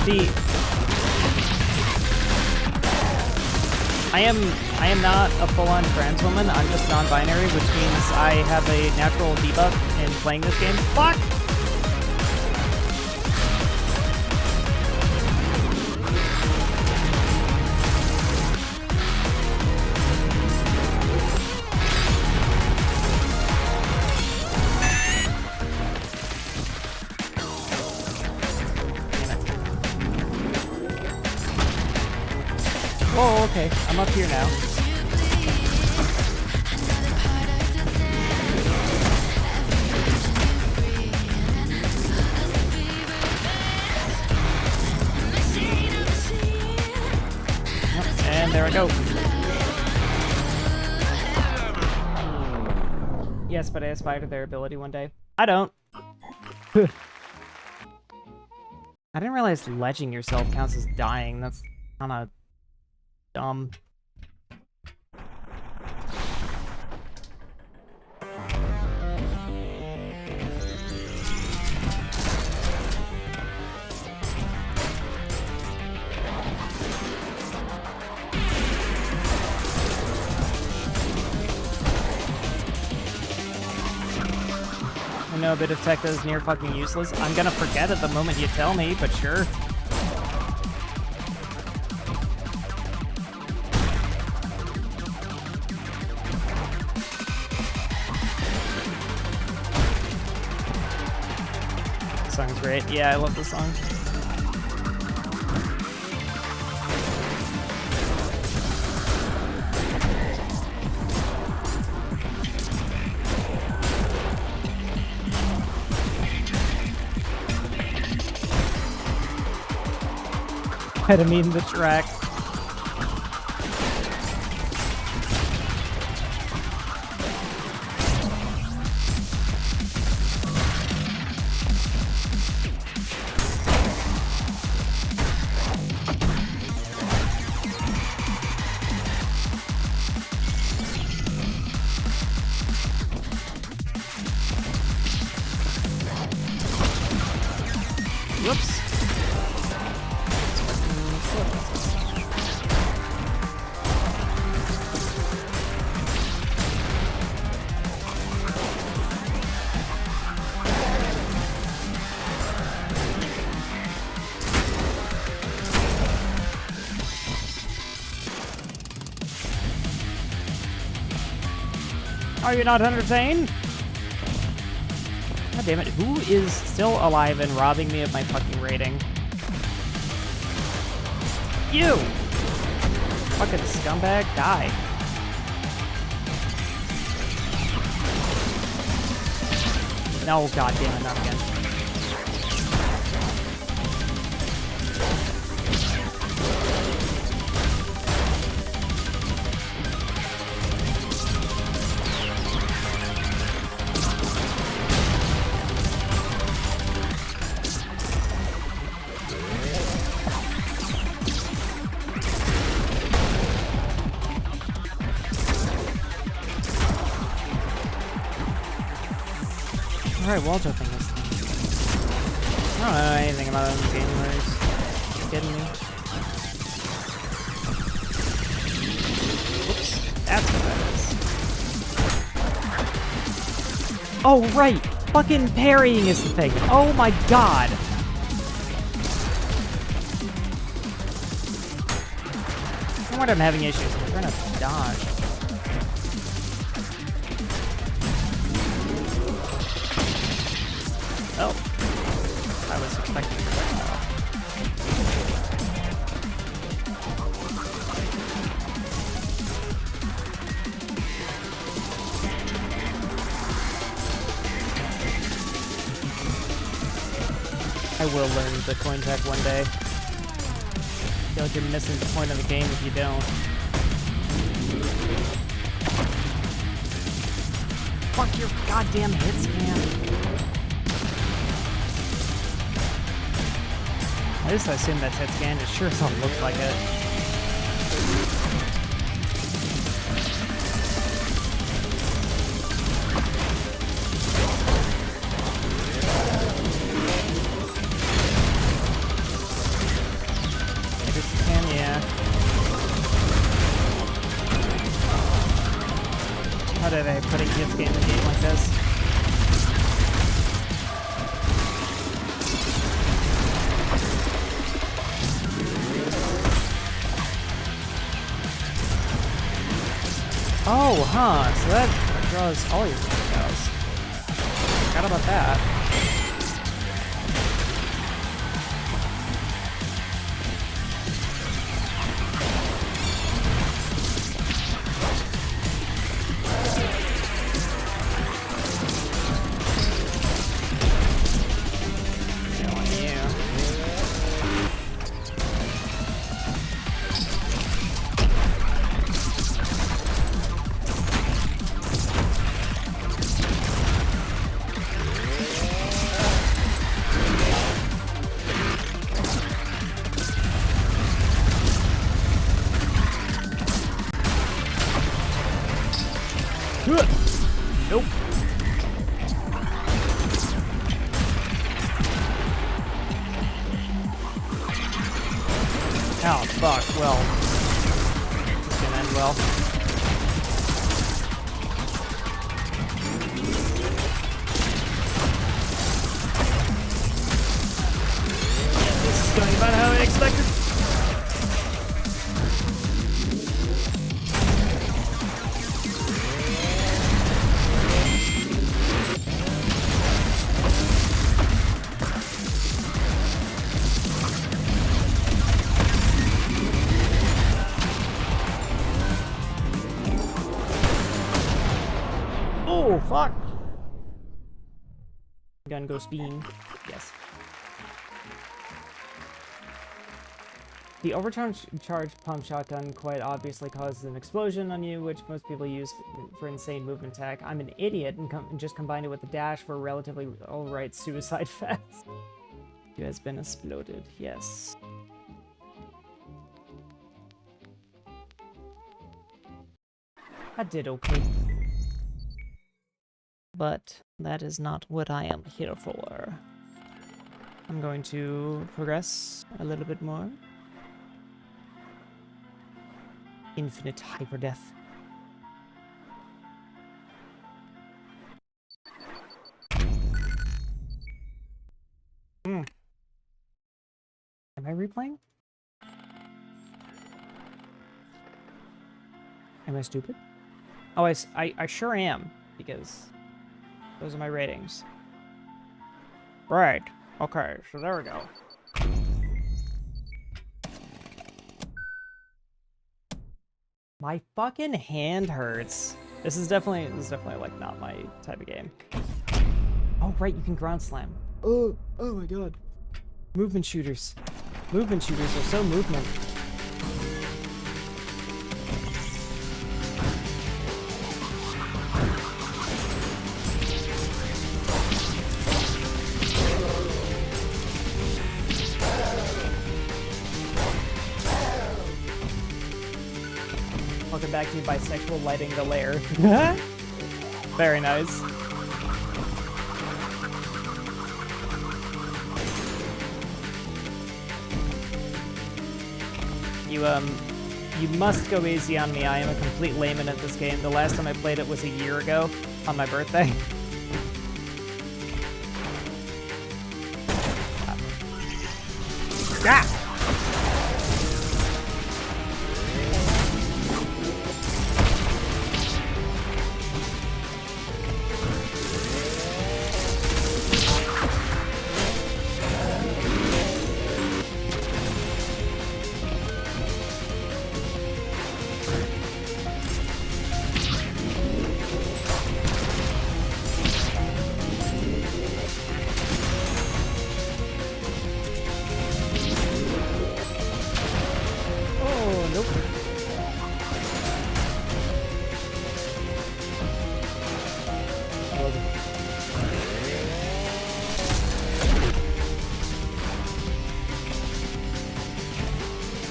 See, I am not a full-on trans woman. I'm just non-binary, which means I have a natural debuff in playing this game. Fuck! Oh, okay. I'm up here now. Yep, and there I go. Yes, but I aspire to their ability one day. I don't. I didn't realize ledging yourself counts as dying. That's kind of dumb. I know a bit of tech that is near fucking useless. I'm gonna forget it the moment you tell me, but sure. Song's great. Yeah, I love this song. Ketamine the track. Whoops. Are you not entertained? God damn it, who is still alive and robbing me of my fucking rating? You! Fucking scumbag, die. No, god damn it, not again. Alright, wall jumping this thing. I don't know anything about it in the game, you kidding me? Whoops, that's what that is. Oh, right! Fucking parrying is the thing. Oh my god! No wonder I'm having issues. I'm trying to dodge. Oh, I was expecting that. I will learn Bitcoin tech one day. I feel like you're missing the point of the game if you don't. Fuck your goddamn hit scan. At least I assume that's hit scan. It sure as hell looks like it. Hit scan, yeah. How did I put a hit scan in a game like this? Oh, huh, so that draws all your cows. Forgot about that. Nope. Oh, fuck. Well, this is gonna end well. Yeah, this is going about how I expected. Oh, fuck! Gun goes beam. Yes. The overcharged pump shotgun quite obviously causes an explosion on you, which most people use for insane movement tech. I'm an idiot and just combined it with the dash for a relatively alright suicide fest. You has been exploded, yes. I did okay. But that is not what I am here for. I'm going to progress a little bit more. Infinite hyper death. Am I replaying? Am I stupid? Oh, I sure am, because those are my ratings. Right. Okay, so there we go. My fucking hand hurts. This is definitely like not my type of game. Oh, right, you can ground slam. Oh my god. Movement shooters. Movement shooters are so movement. Welcome back to bisexual lighting the lair. Very nice. You must go easy on me. I am a complete layman at this game. The last time I played it was a year ago on my birthday. Ah!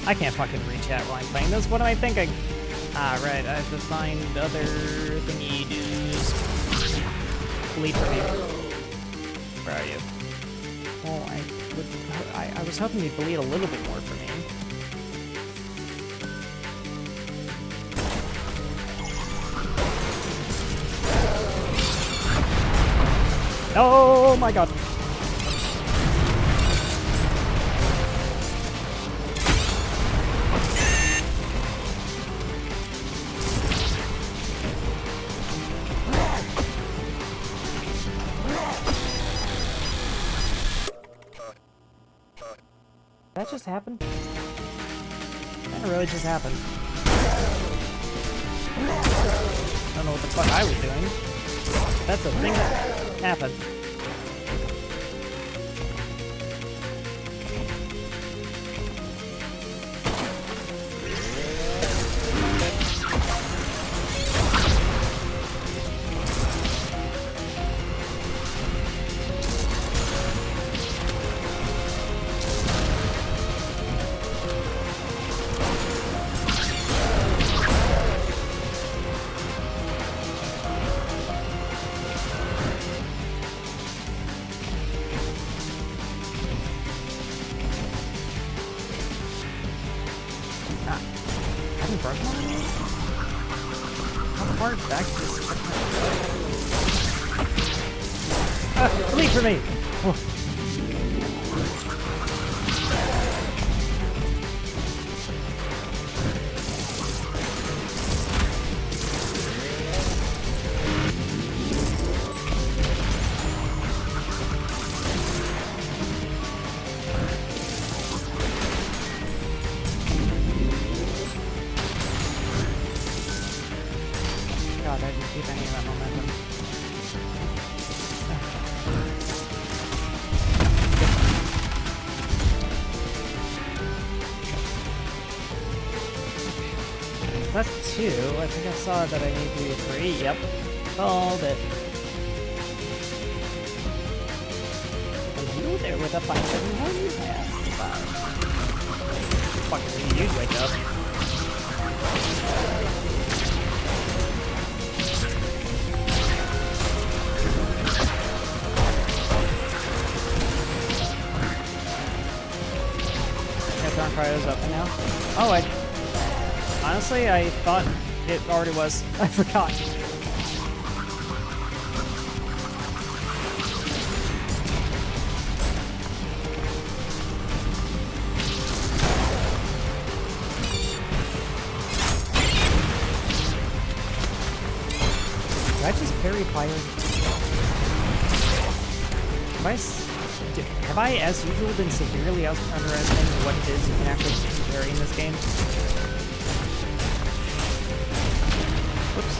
I can't fucking read chat while I'm playing this. What am I thinking? Ah, right. I have to find other thingy doos. Bleed for me. Where are you? Oh, I was hoping you'd bleed a little bit more for me. Oh my god. That just happened? That really just happened. I don't know what the fuck I was doing. That's a thing that happened. Bleed for me! Oh. God, I didn't keep any of that momentum. That's 2. I think I saw that I need to do 3. Yep. Called it. And you there with a fight that no you have. Fucking you'd wake up. Yeah, John Cryo's up now. Oh, honestly, I thought it already was. I forgot. Did I just parry fire? Have I, as usual, been severely underestimating what it is you can actually parry in this game? Whoops.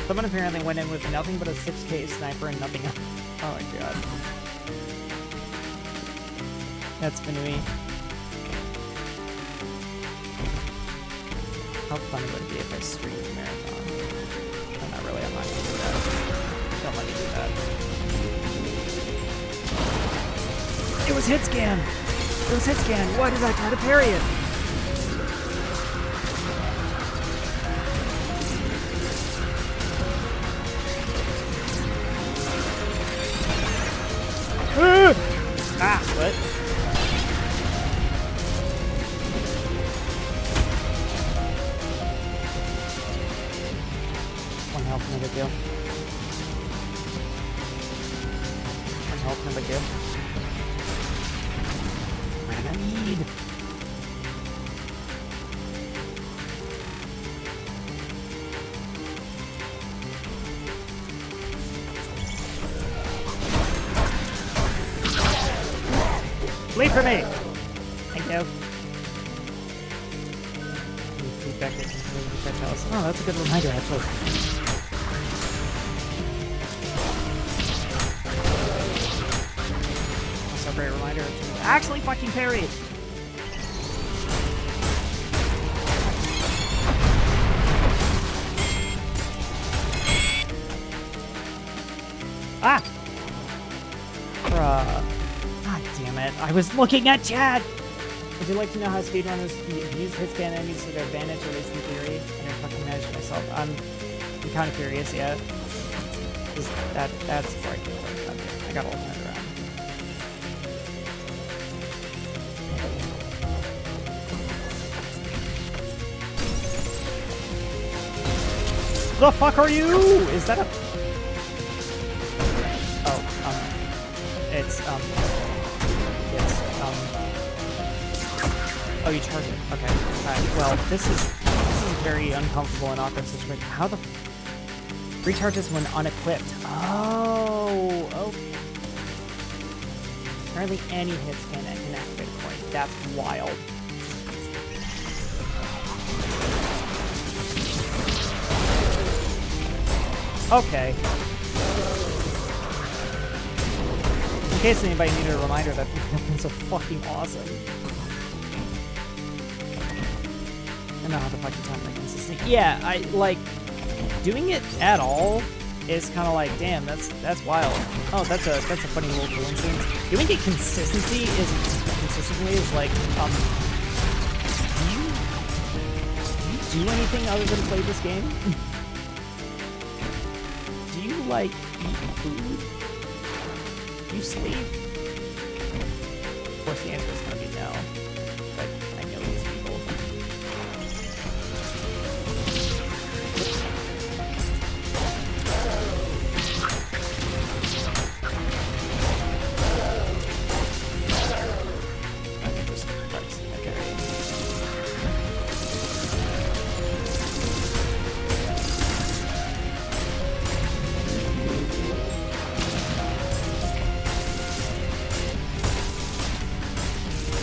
Someone apparently went in with nothing but a 6K sniper and nothing else. Oh my god. That's Vanui. How fun would it be if I streamed a marathon? Oh, not really, I'm not gonna do that. Don't let me do that. It was hit scan! It was hit scan! Why did I try to parry it? Ah, what? One health, no big deal. One health, no big deal. What do I need? Leave for me! Thank you. Feedback that can tell us. Oh, that's a good reminder, actually. Also a great reminder to actually fucking parry it. Ah! Bruh. God damn it. I was looking at chat! Would you like to know how speedrunners use hit scan enemies to their advantage, at least in theory? I never fucking managed myself. I'm kind of curious, yeah. That's like, I gotta all turn it around. The fuck are you? Is that a... Oh, oh, you charge it. Okay. Alright, well, this is a very uncomfortable and awkward situation. How the... Recharges when unequipped. Oh, okay. Apparently any hit scan can activate a point. That's wild. Okay. In case anybody needed a reminder, that weapons are fucking awesome. I don't know how the fuck you time that consistent. Yeah, I like doing it at all is kind of like, damn, that's wild. Oh, that's a funny little coincidence. Doing it consistently is like, do you do anything other than play this game? Do you like eat food? Do you sleep? Of course, the answer is gonna be no. But I know these people.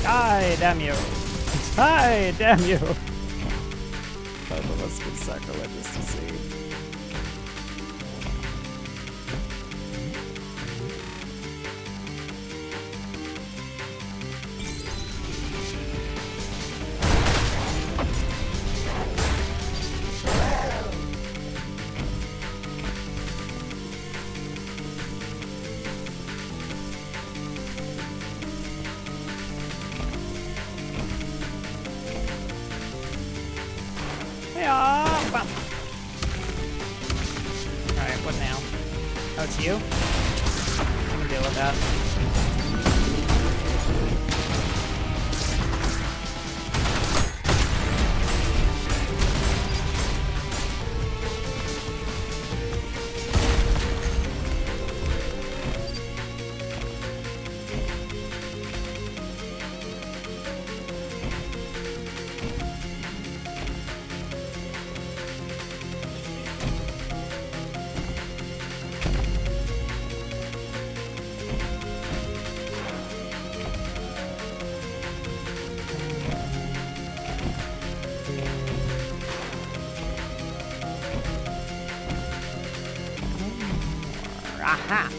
Die, damn you! Die, damn you! Both of us been sacrilegious to see. Alright, what now? Oh, it's you? I'm gonna deal with that. Aha!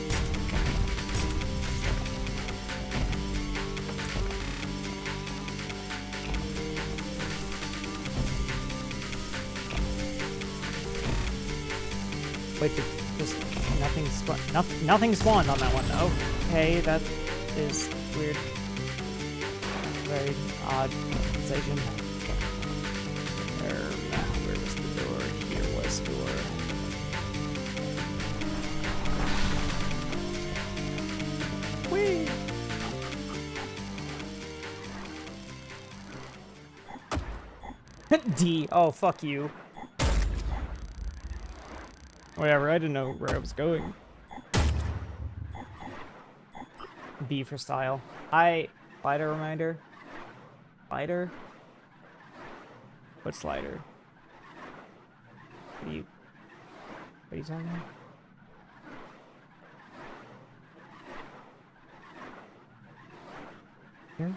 Wait, just nothing spawned. Nothing spawned on that one. Okay, that is weird. Very odd sensation. Where was the door? Here was door. Whee! D. Oh, fuck you. Whatever, I didn't know where I was going. B for style. Slider reminder. Slider? What slider? What are you talking about? Here?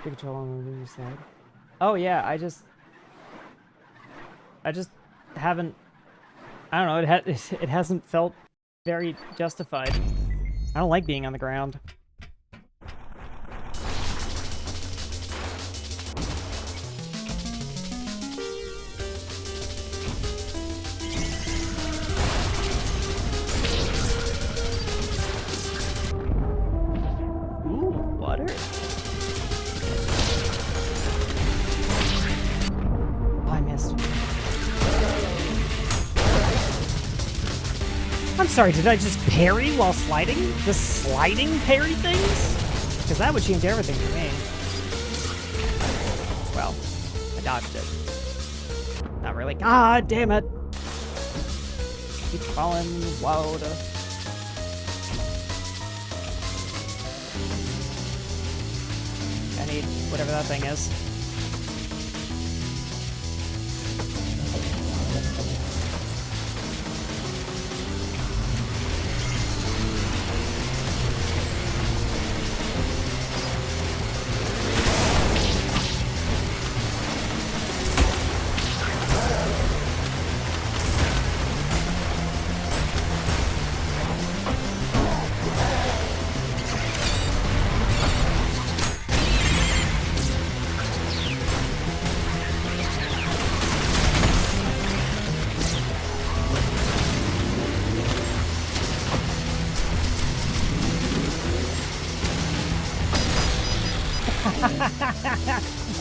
Big control on the slide. Oh yeah, I just haven't. I don't know. It hasn't felt very justified. I don't like being on the ground. Ooh, water. Oh, I missed. I'm sorry, did I just parry while sliding? Just sliding parry things? Because that would change everything for me. Well, I dodged it. Not really. God damn it! Keep falling in the water. I need whatever that thing is.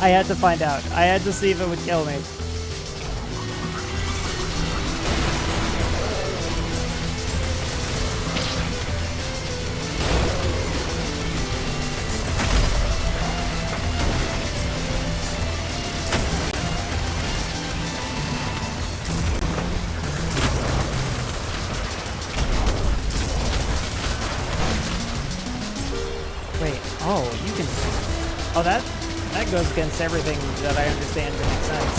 I had to find out. I had to see if it would kill me. Wait, oh, you can... Oh, that goes against everything that I understand to make sense.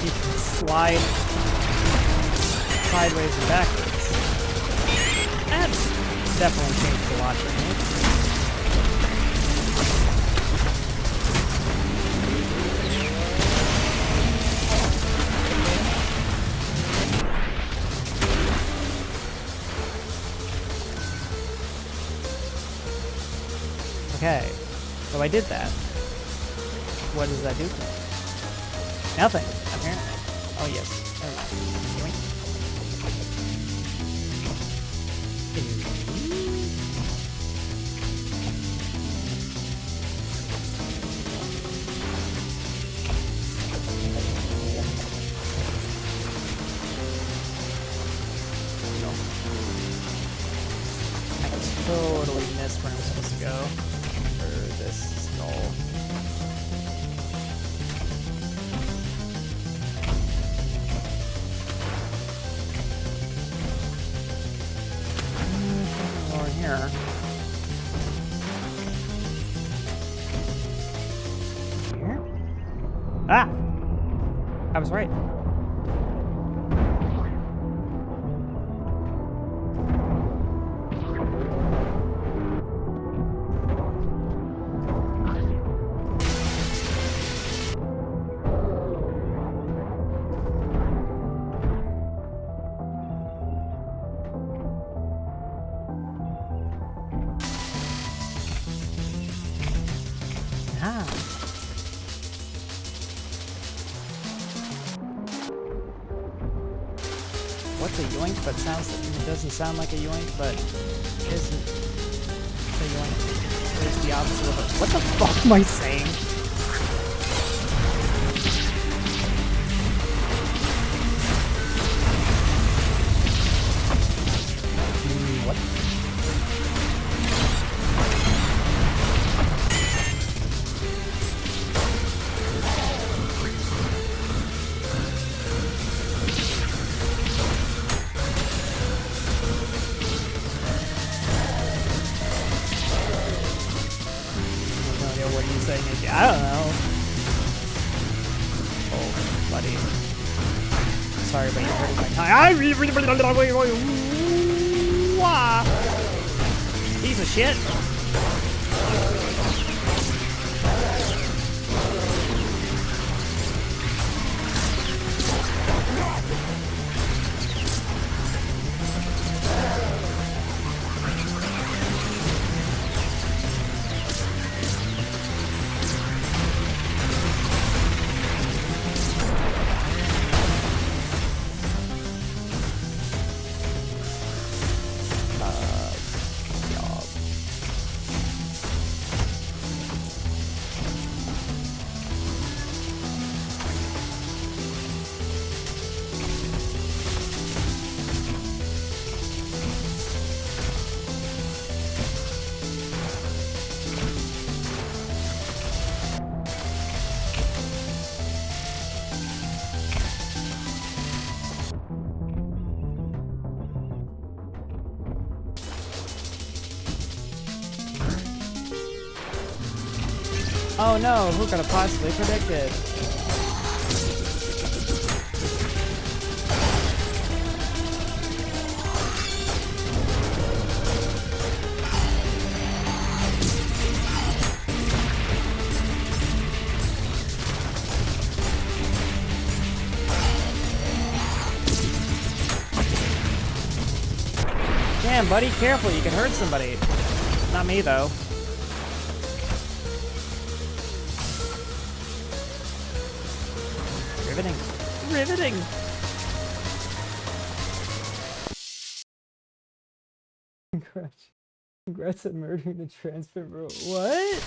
You can slide sideways and backwards. That's definitely changed a lot for me. Okay, so I did that. What does that do for me? Nothing, apparently. Oh, yes. Never mind. I totally missed where I'm supposed to go. For this skull. Here. Here? Ah! I was right. what's a yoink, but it doesn't sound like a yoink, but isn't a yoink. It's the opposite of it. What the fuck am I saying? What? What are you saying? I don't know. Oh, buddy. Sorry, but you're hurting my time. Piece of shit. Oh no, who could have possibly predicted? Damn, buddy, careful, you can hurt somebody. Not me, though. Riveting. Riveting! Congrats on murdering the transfer bro. What?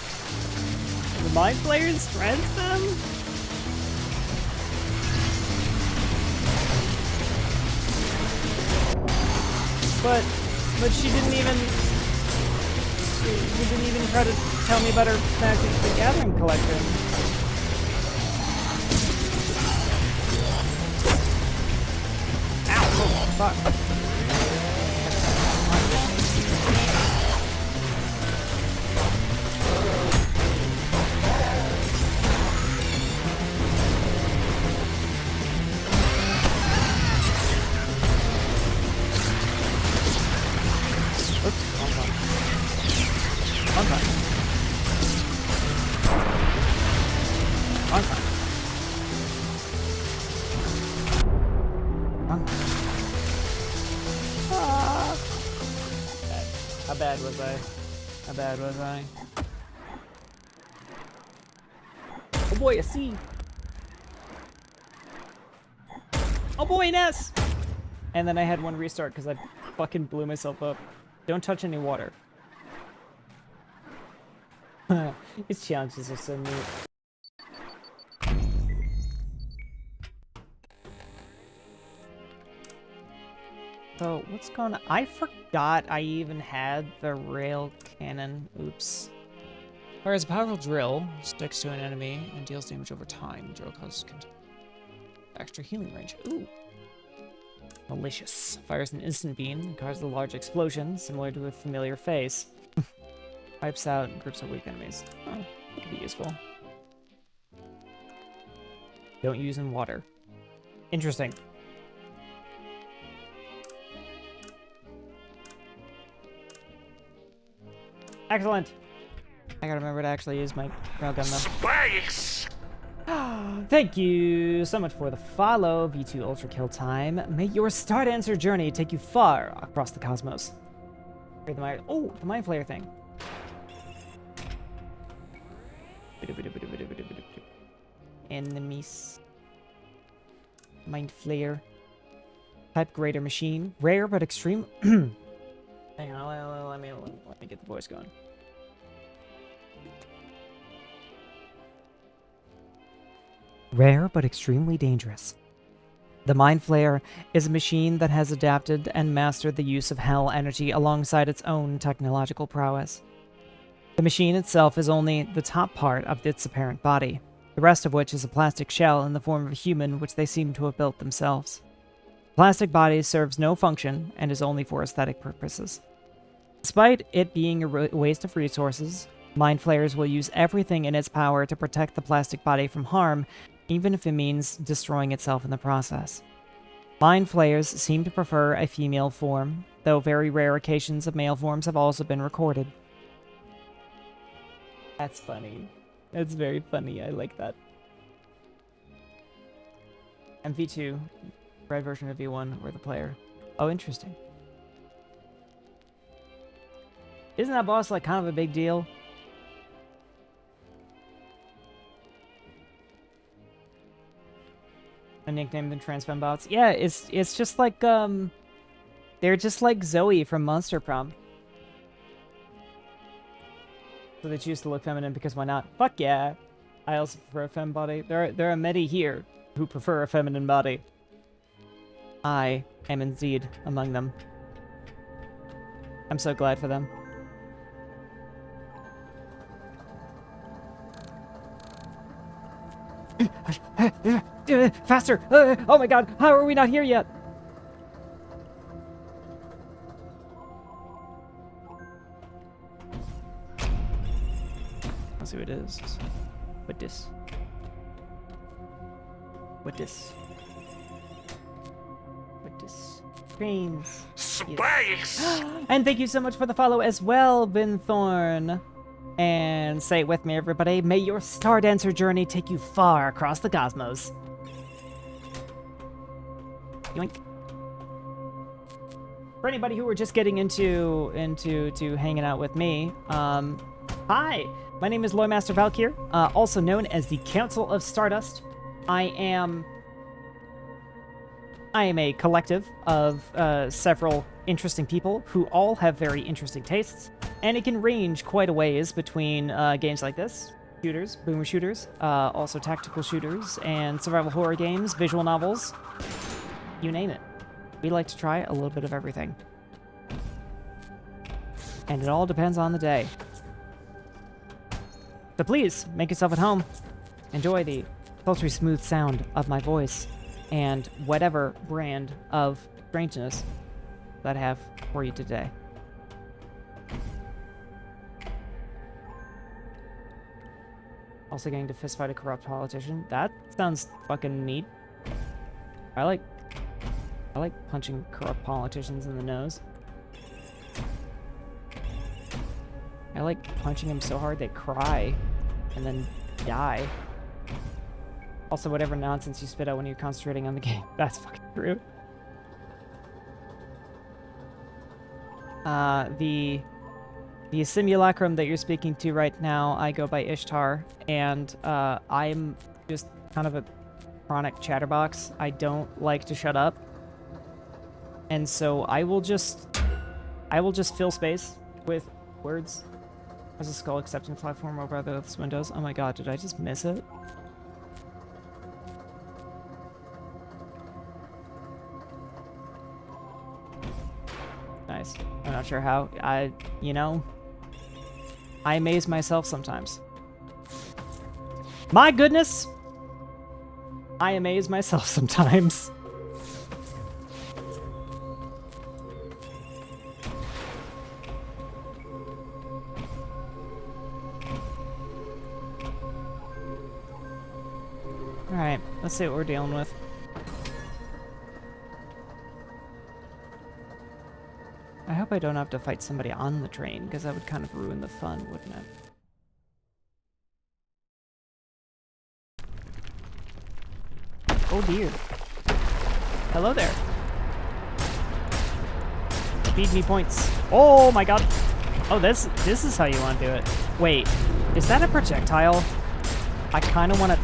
The mind flayers trans them? But she didn't even... She didn't even try to tell me about her Magic the Gathering collection. Fuck. Oops, wrong one. Wrong one. Wrong one. Wrong one. How bad was I? How bad was I? Oh boy, a C! Oh boy, an S! And then I had one restart because I fucking blew myself up. Don't touch any water. These challenges are so neat. So, what's going on? I forgot I even had the rail cannon. Oops. Fires a powerful drill, sticks to an enemy, and deals damage over time. Drill causes extra healing range. Ooh. Malicious. Fires an instant beam and causes a large explosion, similar to a familiar face. Wipes out groups of weak enemies. Oh, that could be useful. Don't use in water. Interesting. Excellent. I gotta remember to actually use my railgun though. Space! Thank you so much for the follow, V2 Ultrakill time. May your Star Dancer journey take you far across the cosmos. The mind flayer thing. Enemies. Mind flayer. Type greater machine. Rare but extreme. Hang on, let me get the voice going. Rare but extremely dangerous. The Mind Flayer is a machine that has adapted and mastered the use of hell energy alongside its own technological prowess. The machine itself is only the top part of its apparent body, the rest of which is a plastic shell in the form of a human which they seem to have built themselves. The plastic body serves no function and is only for aesthetic purposes. Despite it being a waste of resources, Mind Flayers will use everything in its power to protect the plastic body from harm, even if it means destroying itself in the process. Mind Flayers seem to prefer a female form, though very rare occasions of male forms have also been recorded. That's funny. That's very funny. I like that. And V2, red version of V1, or the player. Oh, interesting. Isn't that boss like kind of a big deal? A nickname than trans fembots. Yeah, it's just like they're just like Zoe from Monster Prom. So they choose to look feminine because why not? Fuck yeah. I also prefer a femme body. There are many here who prefer a feminine body. I am indeed among them. I'm so glad for them. Faster! Oh my god, how are we not here yet? Let's see what it is. What this? What this? What this? Trains. Space! Yes. And thank you so much for the follow as well, Binthorn. And say it with me, everybody. May your Star Dancer journey take you far across the cosmos. Yoink. For anybody who were just getting into hanging out with me, hi, my name is Lawmaster Valkyr, also known as the Council of Stardust. I am a collective of several interesting people who all have very interesting tastes, and it can range quite a ways between games like this, shooters, boomer shooters, also tactical shooters, and survival horror games, visual novels, you name it. We like to try a little bit of everything. And it all depends on the day. So please, make yourself at home. Enjoy the sultry smooth sound of my voice and whatever brand of strangeness that I have for you today. Also getting to fistfight a corrupt politician. That sounds fucking neat. I like punching corrupt politicians in the nose. I like punching them so hard they cry and then die. Also, whatever nonsense you spit out when you're concentrating on the game. That's fucking true. The simulacrum that you're speaking to right now, I go by Ishtar, and I'm just kind of a chronic chatterbox. I don't like to shut up. And so I will just fill space with words. As a skull accepting platform over those windows. Oh my god, did I just miss it? Nice. I'm not sure how. You know, I amaze myself sometimes. My goodness! I amaze myself sometimes. Alright, let's see what we're dealing with. I hope I don't have to fight somebody on the train, because that would kind of ruin the fun, wouldn't it? Oh dear. Hello there. Feed me points. Oh my god. Oh, this is how you want to do it. Wait, is that a projectile? I kind of want to...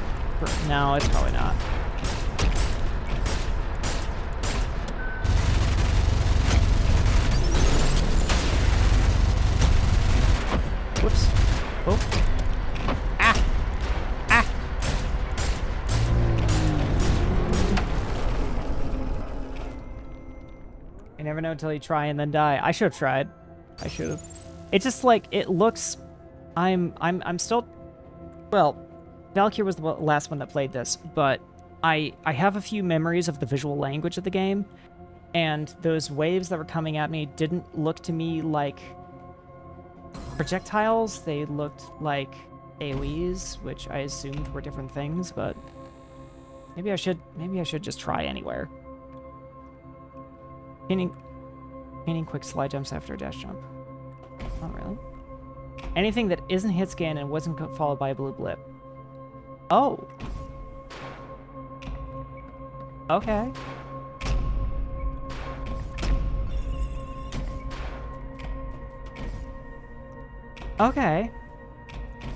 No, it's probably not. Whoops. Oh. Ah! Ah! You never know until you try and then die. I should have tried. I should have. It's just like, it looks... I'm still... Well, Valkyr was the last one that played this, but I have a few memories of the visual language of the game, and those waves that were coming at me didn't look to me like projectiles. They looked like AoEs, which I assumed were different things, but maybe I should just try anywhere. Painting quick slide jumps after a dash jump. Not really. Anything that isn't hit scan and wasn't followed by a blue blip. Oh. Okay. Okay.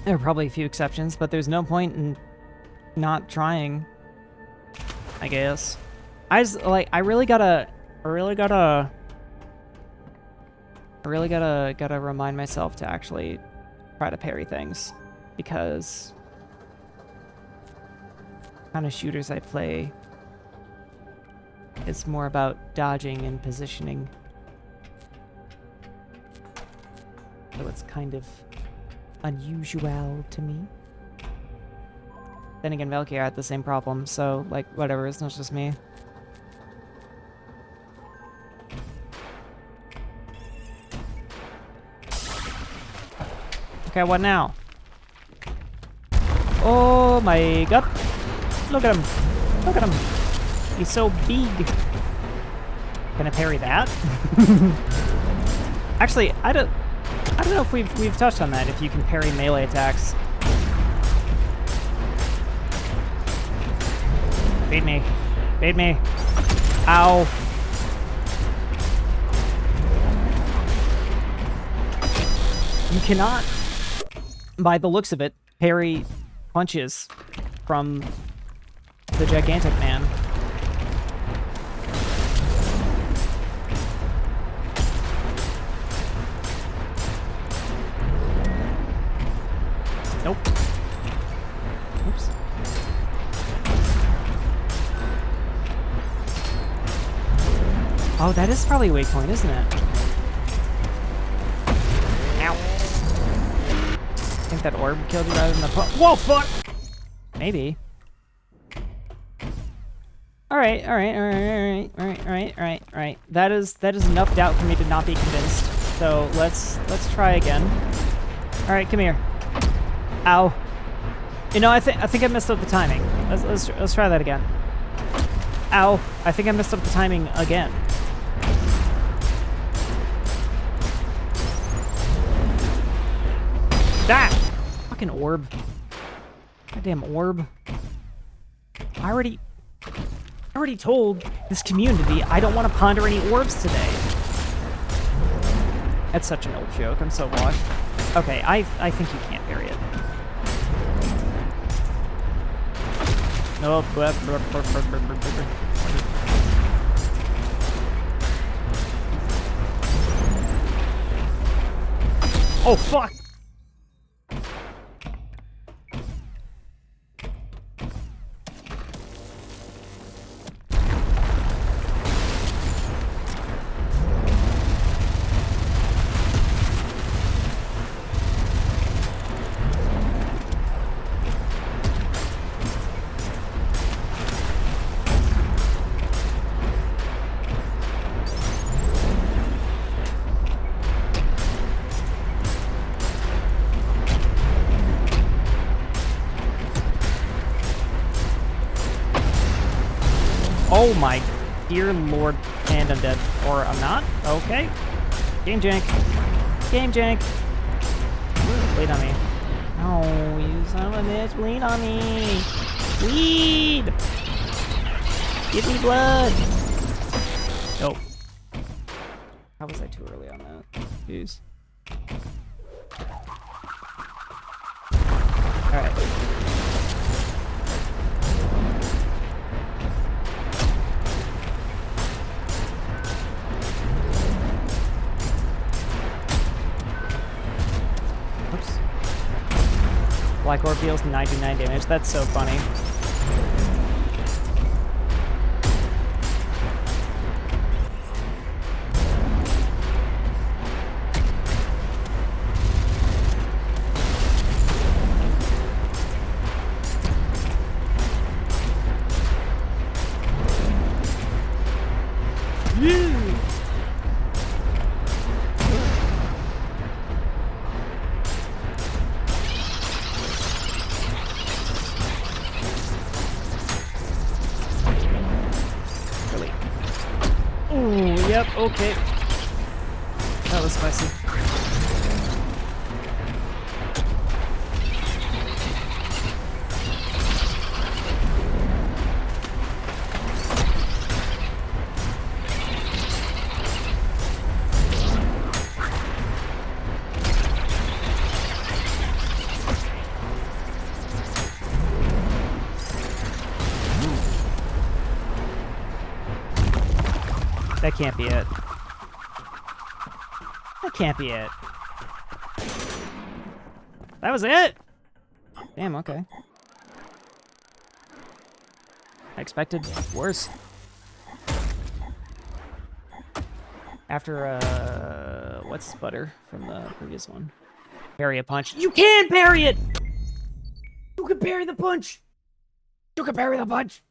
There are probably a few exceptions, but there's no point in not trying, I guess. I really gotta remind myself to actually try to parry things, because the kind of shooters I play, it's more about dodging and positioning. So it's kind of unusual to me. Then again, Valkyrie had the same problem, so, like, whatever, it's not just me. Okay, what now? Oh my god! Look at him! Look at him! He's so big! Can I parry that? Actually, I don't know if we've touched on that, if you can parry melee attacks. Bait me. Bait me. Ow. You cannot, by the looks of it, parry punches from the gigantic man. Nope. Oops. Oh, that is probably a weak point, isn't it? Ow. I think that orb killed you rather than the whoa, fuck! Maybe. Alright. That is enough doubt for me to not be convinced. So let's try again. Alright, come here. Ow. You know, I think I messed up the timing. Let's try that again. Ow. I think I messed up the timing again. That fucking orb. Goddamn orb. I already told this community I don't want to ponder any orbs today. That's such an old joke. I'm so washed. Okay, I think you can't parry it. Nope. Oh, fuck! Oh my dear lord, and I'm dead. Or I'm not? Okay. Game jank. Game jank. Bleed on me. Oh, you son of a bitch, bleed on me. Bleed! Give me blood! Nope. How was I too early on that? Jeez. Alright. Oops. Black Orb deals 99 damage. That's so funny. Okay. That was spicy. That can't be it. That can't be it. That was it? Damn, okay. I expected worse. After, what's butter from the previous one? Parry a punch. You can parry it! You can parry the punch! You can parry the punch!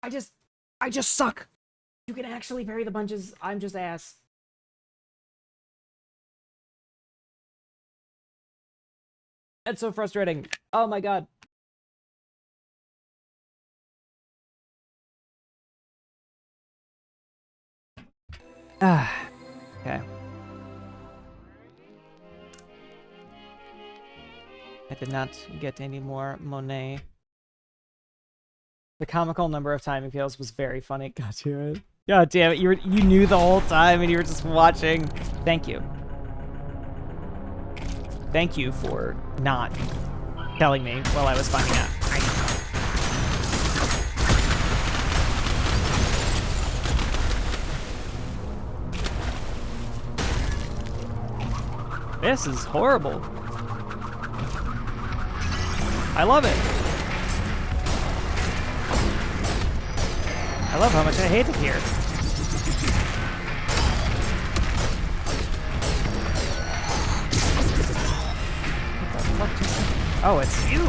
I just suck. You can actually parry the punches. I'm just ass. That's so frustrating. Oh my god. Ah. Okay. I did not get any more Monet. The comical number of timing fails was very funny. God damn it. God damn it. You knew the whole time and you were just watching. Thank you. Thank you for not telling me while I was finding out. This is horrible. I love it. I love how much I hate it here. What the fuck just... Oh, it's you!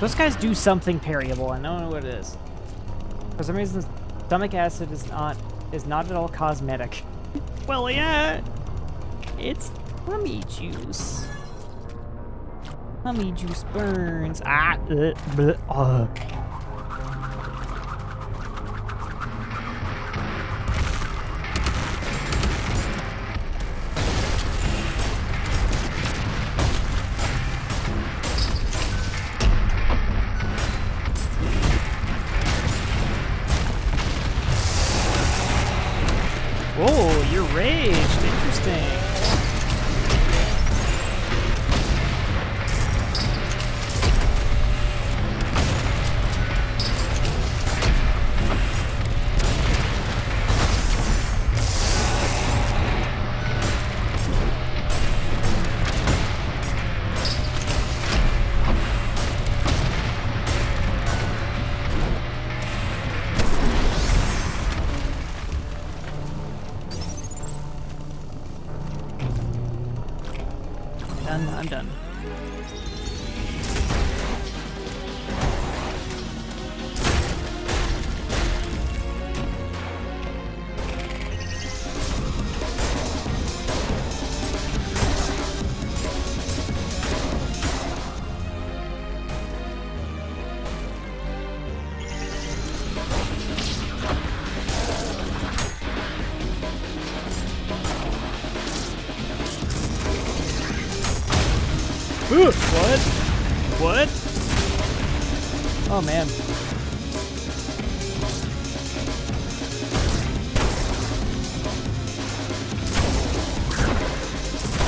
Those guys do something parryable. I don't know what it is. For some reason, stomach acid is not at all cosmetic. Well, yeah, it's tummy juice. Tummy juice burns. Ah. Oh, you're raged. Interesting. I'm done. What? What? Oh, man.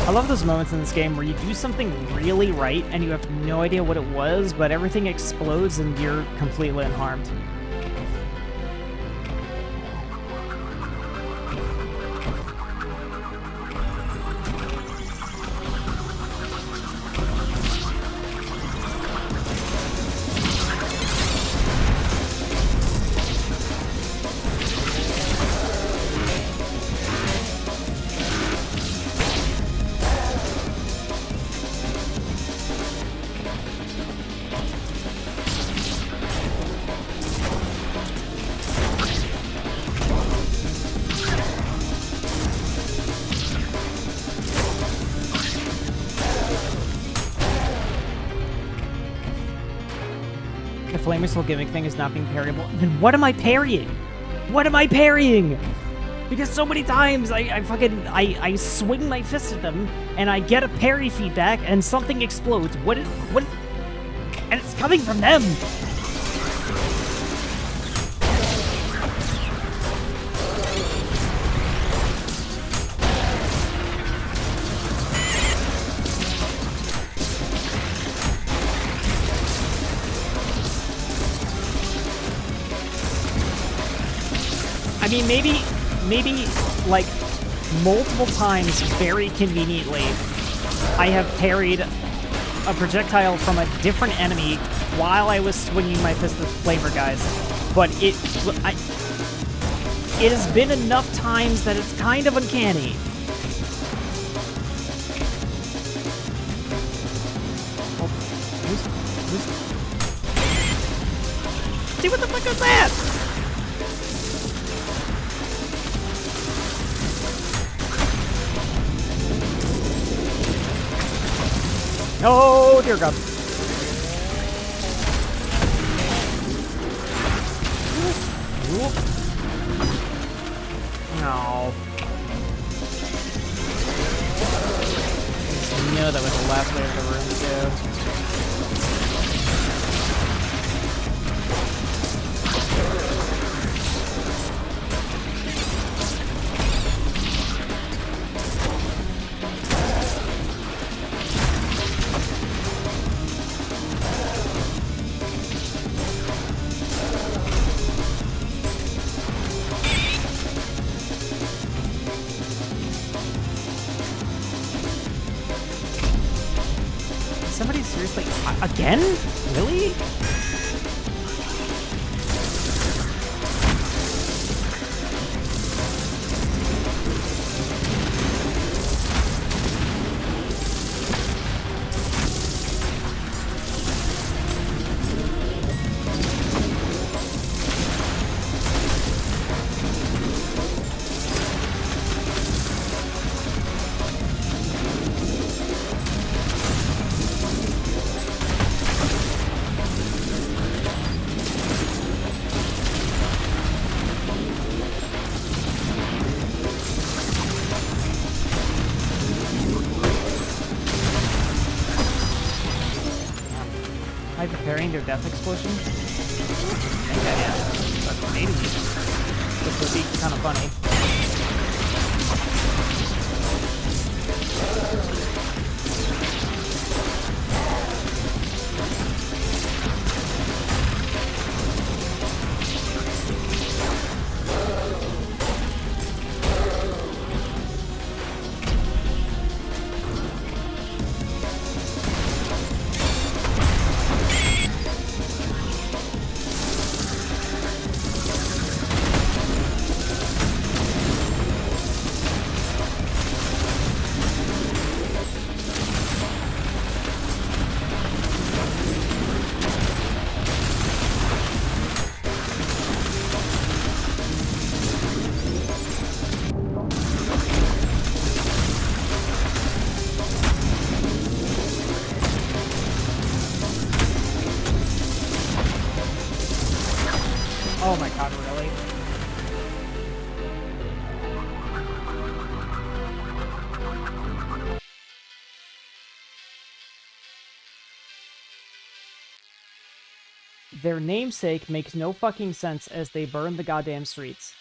I love those moments in this game where you do something really right and you have no idea what it was, but everything explodes and you're completely unharmed. The flame whistle gimmick thing is not being parryable. Then what am I parrying? What am I parrying? Because so many times I swing my fist at them and I get a parry feedback and something explodes. What is and it's coming from them. I mean, maybe, like, multiple times, very conveniently, I have parried a projectile from a different enemy while I was swinging my fist at flavor guys. But it has been enough times that it's kind of uncanny. Oh, see, what the fuck was that? Oh, dear God. No. I knew that was the last way of the room, too. Somebody seriously... Again? Really? Am I preparing their death explosion? I think I am. But maybe. Which would be kind of funny. Oh my god, really? Their namesake makes no fucking sense as they burn the goddamn streets.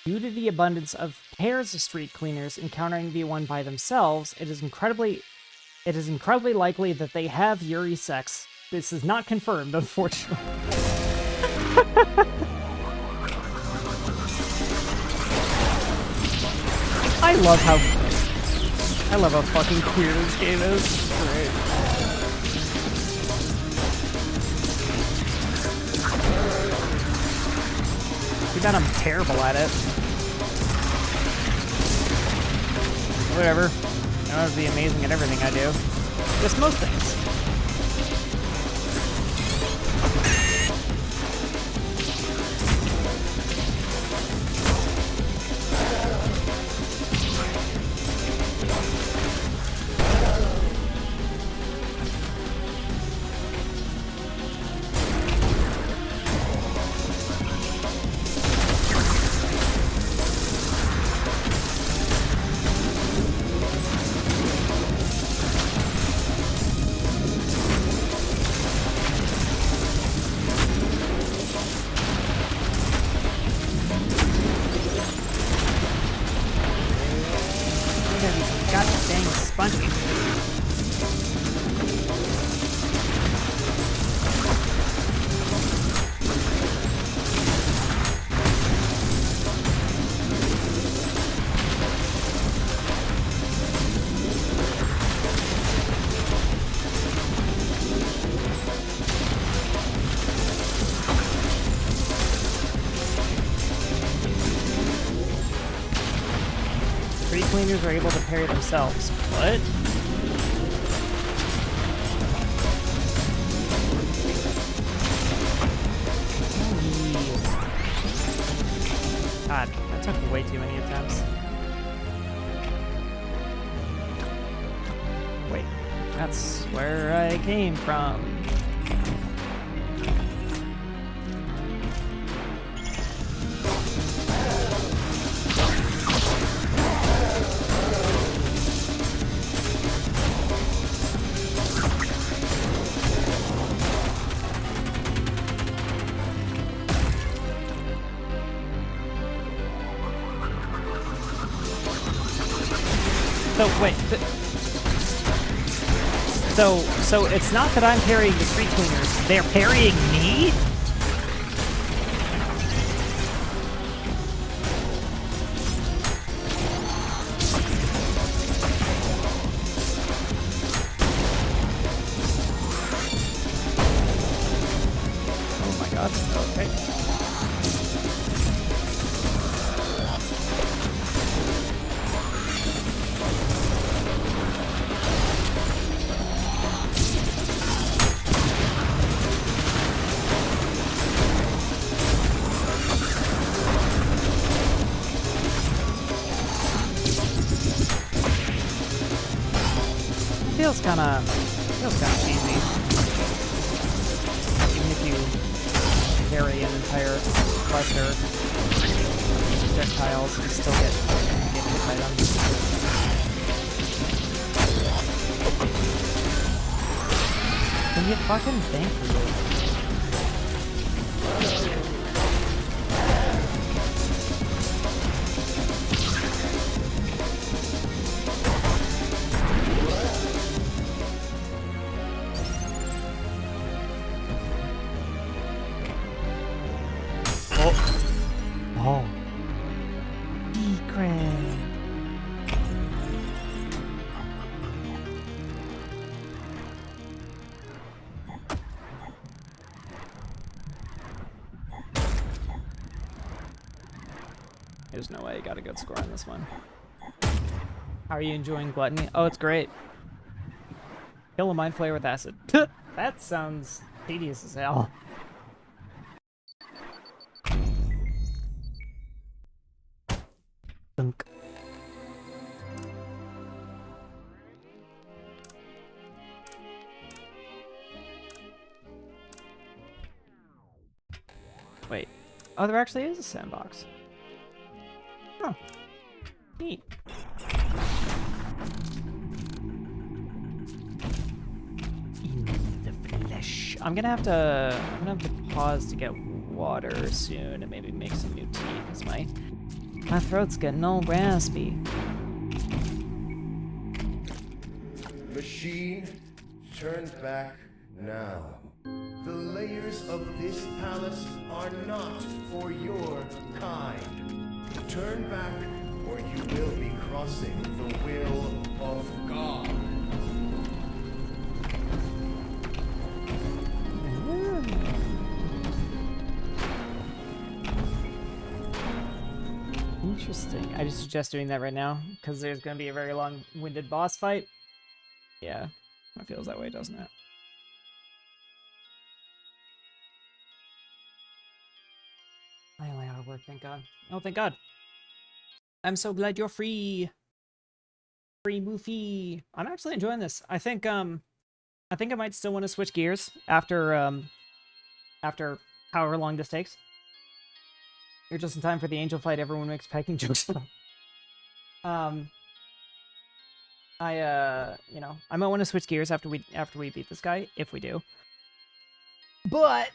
Due to the abundance of pairs of street cleaners encountering the one by themselves, it is incredibly likely that they have Yuri sex. This is not confirmed, unfortunately. I love how fucking queer this game is. It's great. Too bad I'm terrible at it. Whatever. I don't have to be amazing at everything I do. Just most things. 3 cleaners are able to parry themselves. What? God, that took way too many attempts. Wait, that's where I came from. So, wait, so it's not that I'm parrying the street cleaners, they're parrying me? Oh my god, okay. Feels kinda cheesy. Even if you carry an entire cluster of projectiles, you still get hit by them. Can you fucking thank you? Oh. Secret. There's no way you got a good score on this one. How are you enjoying Gluttony? Oh, it's great. Kill a mind flayer with acid. That sounds tedious as hell. Dunk. Wait. Oh, there actually is a sandbox. Oh. Neat. In the flesh. I'm gonna have to pause to get water soon and maybe make some new tea because my throat's getting all raspy. Machine, turn back now. The layers of this palace are not for your kind. Turn back, or you will be crossing the will of God. Interesting. I just suggest doing that right now because there's going to be a very long-winded boss fight. Yeah, it feels that way, doesn't it? I only out of work, thank God. Oh, thank God. I'm so glad you're free. Free Moofy. I'm actually enjoying this. I think I might still want to switch gears after after however long this takes. You're just in time for the angel fight everyone makes packing jokes about. You know, I might want to switch gears after we beat this guy, if we do. But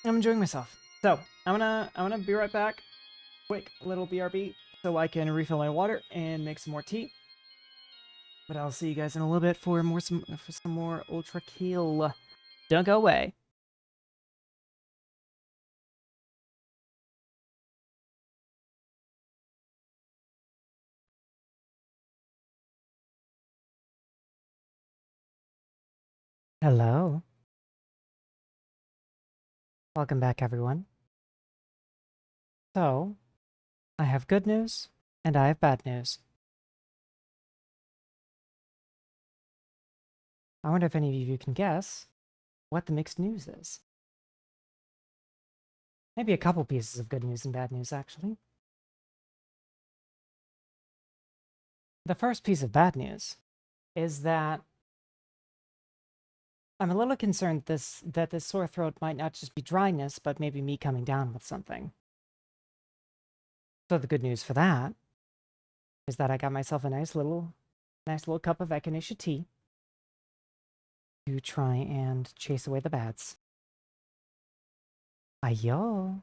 I'm enjoying myself. So I'm gonna be right back. Quick little BRB so I can refill my water and make some more tea. But I'll see you guys in a little bit for some more Ultrakill. Don't go away. Hello. Welcome back, everyone. So, I have good news, and I have bad news. I wonder if any of you can guess what the mixed news is. Maybe a couple pieces of good news and bad news, actually. The first piece of bad news is that I'm a little concerned that this sore throat might not just be dryness, but maybe me coming down with something. So the good news for that is that I got myself a nice little cup of echinacea tea to try and chase away the bads. Ayo.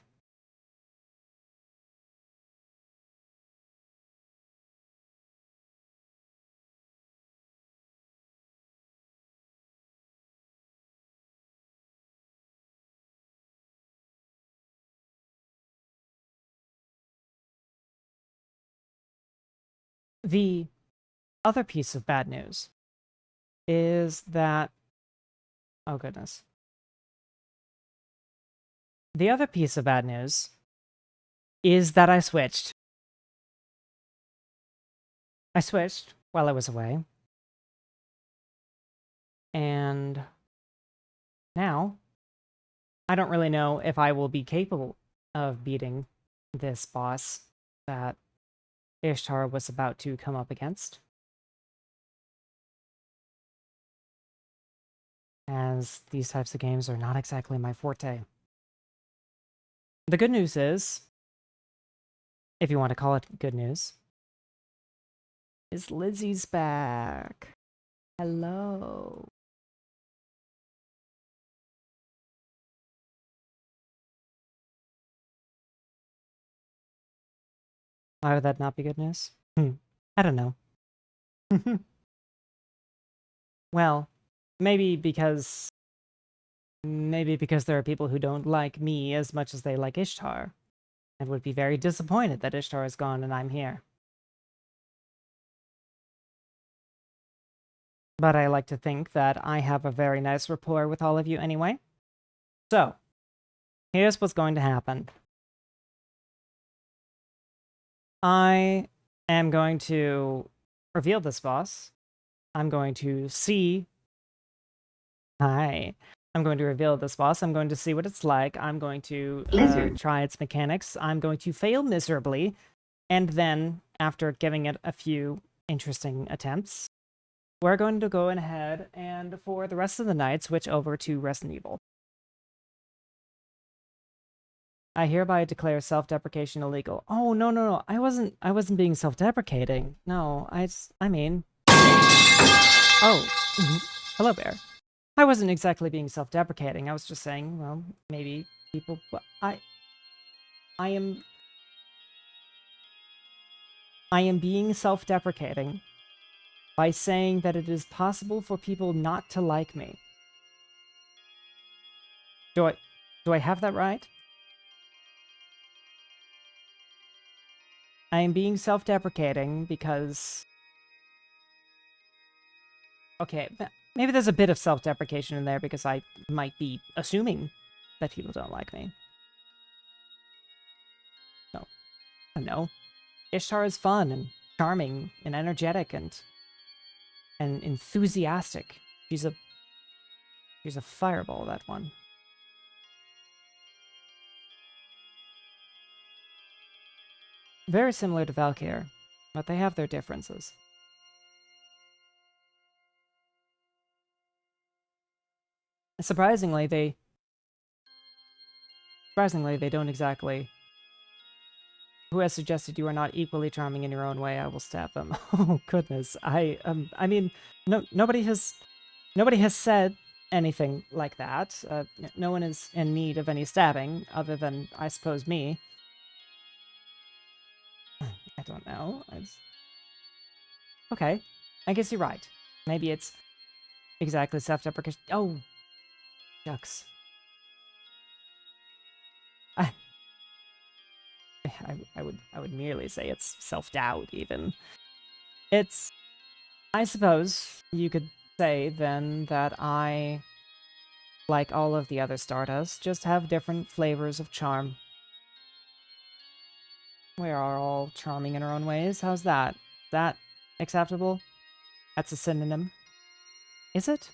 The other piece of bad news is that... Oh, goodness. The other piece of bad news is that I switched. I switched while I was away. And now, I don't really know if I will be capable of beating this boss that Ishtar was about to come up against. As these types of games are not exactly my forte. The good news is, if you want to call it good news, is Lizzie's back. Hello. Why would that not be good news? I don't know. Well, maybe because there are people who don't like me as much as they like Ishtar, and would be very disappointed that Ishtar is gone and I'm here. But I like to think that I have a very nice rapport with all of you anyway. So, here's what's going to happen. I am going to reveal this boss. I'm going to see... Hi. I'm going to reveal this boss. I'm going to see what it's like. I'm going to try its mechanics. I'm going to fail miserably. And then, after giving it a few interesting attempts, we're going to go ahead and, for the rest of the night, switch over to Resident Evil. I hereby declare self-deprecation illegal. Oh, no. I wasn't being self-deprecating. No, I mean... Oh, hello, Bear. I wasn't exactly being self-deprecating. I was just saying, well, maybe people... I am being self-deprecating by saying that it is possible for people not to like me. Do I have that right? I am being self-deprecating because... Okay, maybe there's a bit of self-deprecation in there because I might be assuming that people don't like me. No. I don't know. Ishtar is fun and charming and energetic and enthusiastic. She's a fireball, that one. Very similar to Valkyr, but they have their differences. Surprisingly, they don't exactly... Who has suggested you are not equally charming in your own way? I will stab them. Oh goodness, I mean, nobody has said anything like that. No one is in need of any stabbing, other than, I suppose, me. I don't know. Okay, I guess you're right. Maybe it's exactly self-deprecation. Oh, shucks. I would merely say it's self-doubt, even. It's... I suppose you could say, then, that I, like all of the other Stardust, just have different flavors of charm. We are all charming in our own ways. How's that? Is that acceptable? That's a synonym. Is it?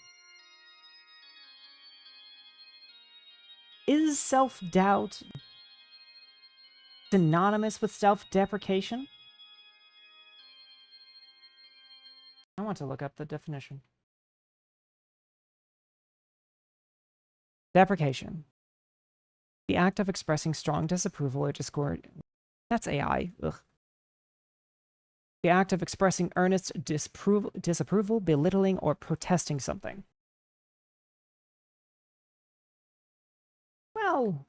Is self-doubt synonymous with self-deprecation? I want to look up the definition. Deprecation. The act of expressing strong disapproval or discord. That's AI. Ugh. The act of expressing earnest disapproval, belittling, or protesting something. Well,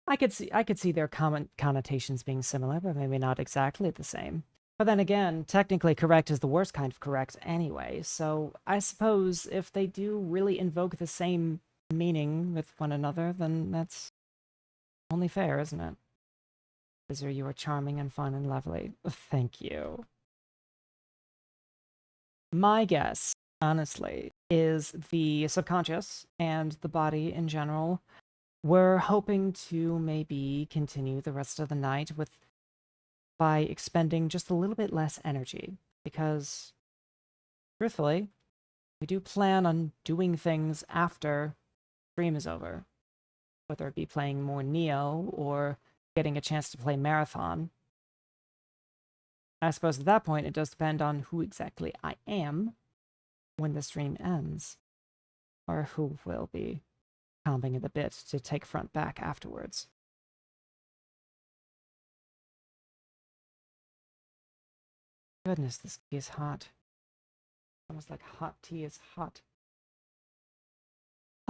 I could see their connotations being similar, but maybe not exactly the same. But then again, technically correct is the worst kind of correct anyway, so I suppose if they do really invoke the same meaning with one another, then that's only fair, isn't it? Wizard, you are charming and fun and lovely. Thank you. My guess, honestly, is the subconscious and the body in general were hoping to maybe continue the rest of the night by expending just a little bit less energy, because, truthfully, we do plan on doing things after stream is over, whether it be playing more Neo or getting a chance to play Marathon. I suppose at that point it does depend on who exactly I am when the stream ends, or who will be chomping at the bit to take front back afterwards. Goodness, this tea is hot. Almost like hot tea is hot.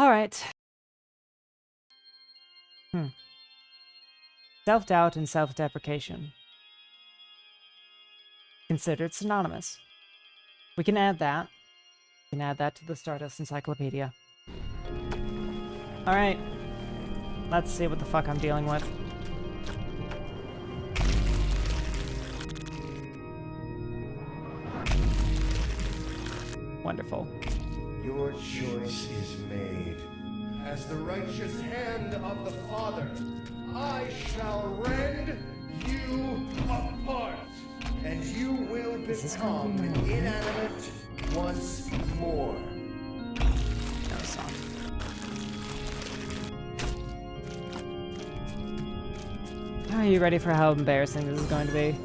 Alright. Self-doubt and self-deprecation. Considered synonymous. We can add that. We can add that to the Stardust Encyclopedia. Alright. Let's see what the fuck I'm dealing with. Wonderful. Your choice is made. As the righteous hand of the Father, I shall rend you apart, and you will become inanimate once more. No, it's not. Are you ready for how embarrassing this is going to be?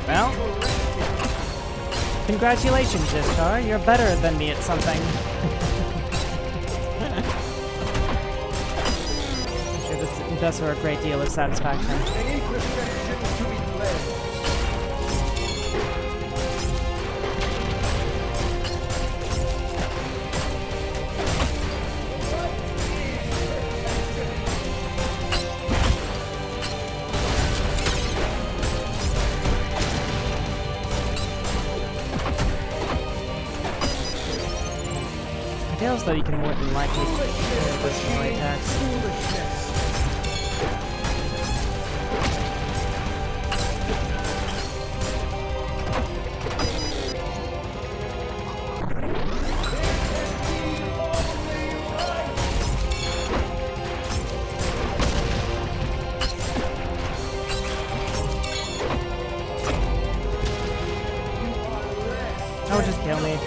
Well, congratulations, Ishtar. You're better than me at something. I'm sure this does her a great deal of satisfaction. Any perfection to be blessed. I feel as though you can more than likely this melee attacks. Oh, just kill me.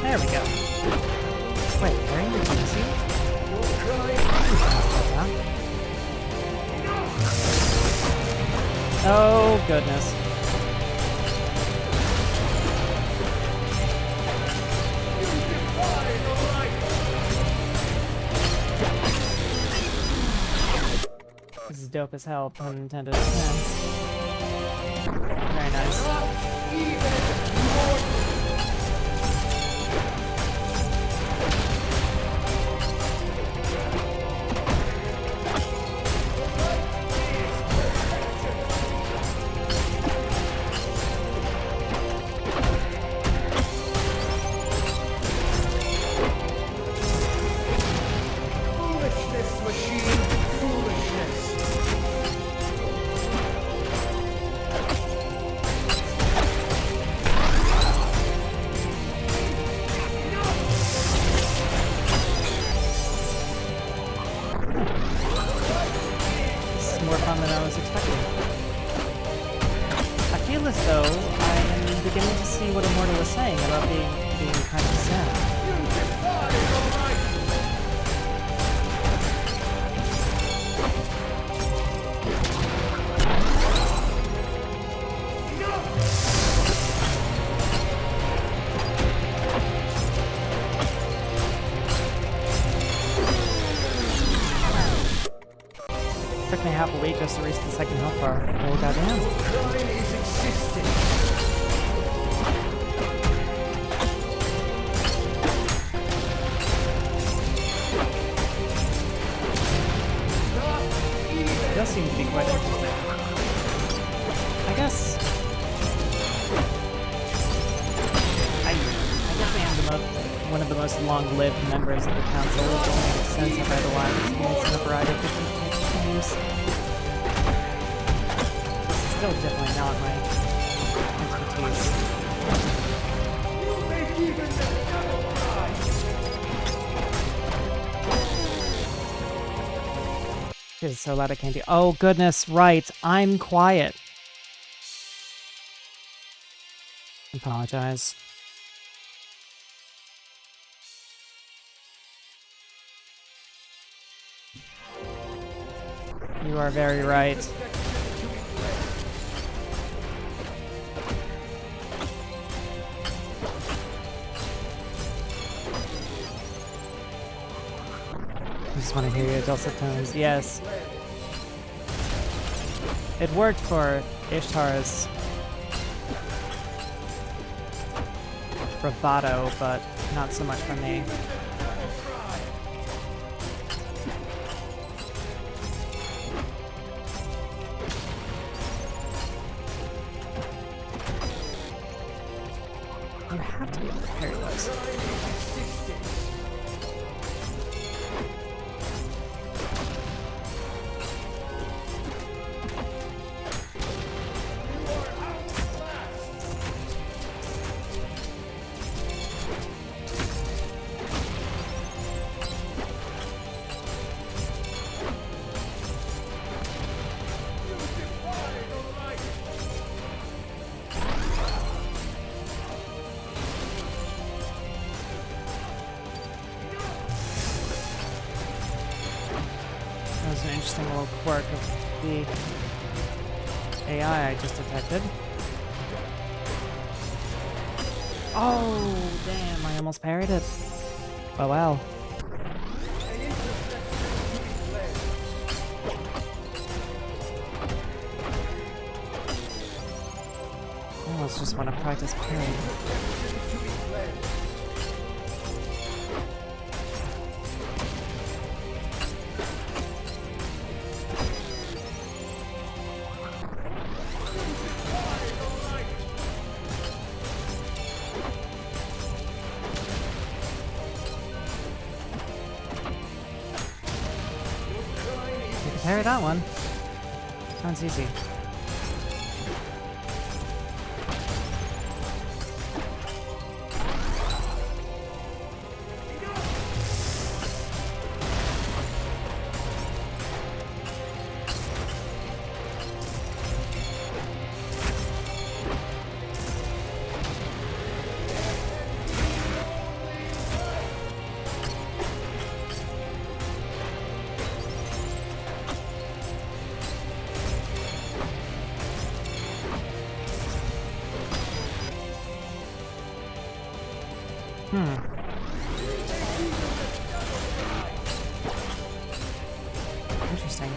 There we go. Wait, where are you? Can you see? Oh, goodness. This is dope as hell, pun intended. Yeah. Very nice. More fun than I was expecting. I feel as though I am beginning to see what Immortal was saying about being kind of sad. Took me half a week just to reach the second health bar. Oh, goddamn. Crime is existing. It does seem to be quite interesting. I guess I definitely am one of the most long-lived members of the council. It only makes sense if I had a lot of experience in a variety of different types of games. This is still definitely not my expertise. You make even the devil cry. It is so loud I can't do. Oh goodness, right. I'm quiet. Apologize. You are very right. I just want to hear your dulcet tones. Yes. It worked for Ishtar's bravado, but not so much for me. That was an interesting little quirk of the AI I just detected. Oh, damn, I almost parried it. Oh well. I almost just want to practice parrying. Parry that one. Sounds easy. Interesting.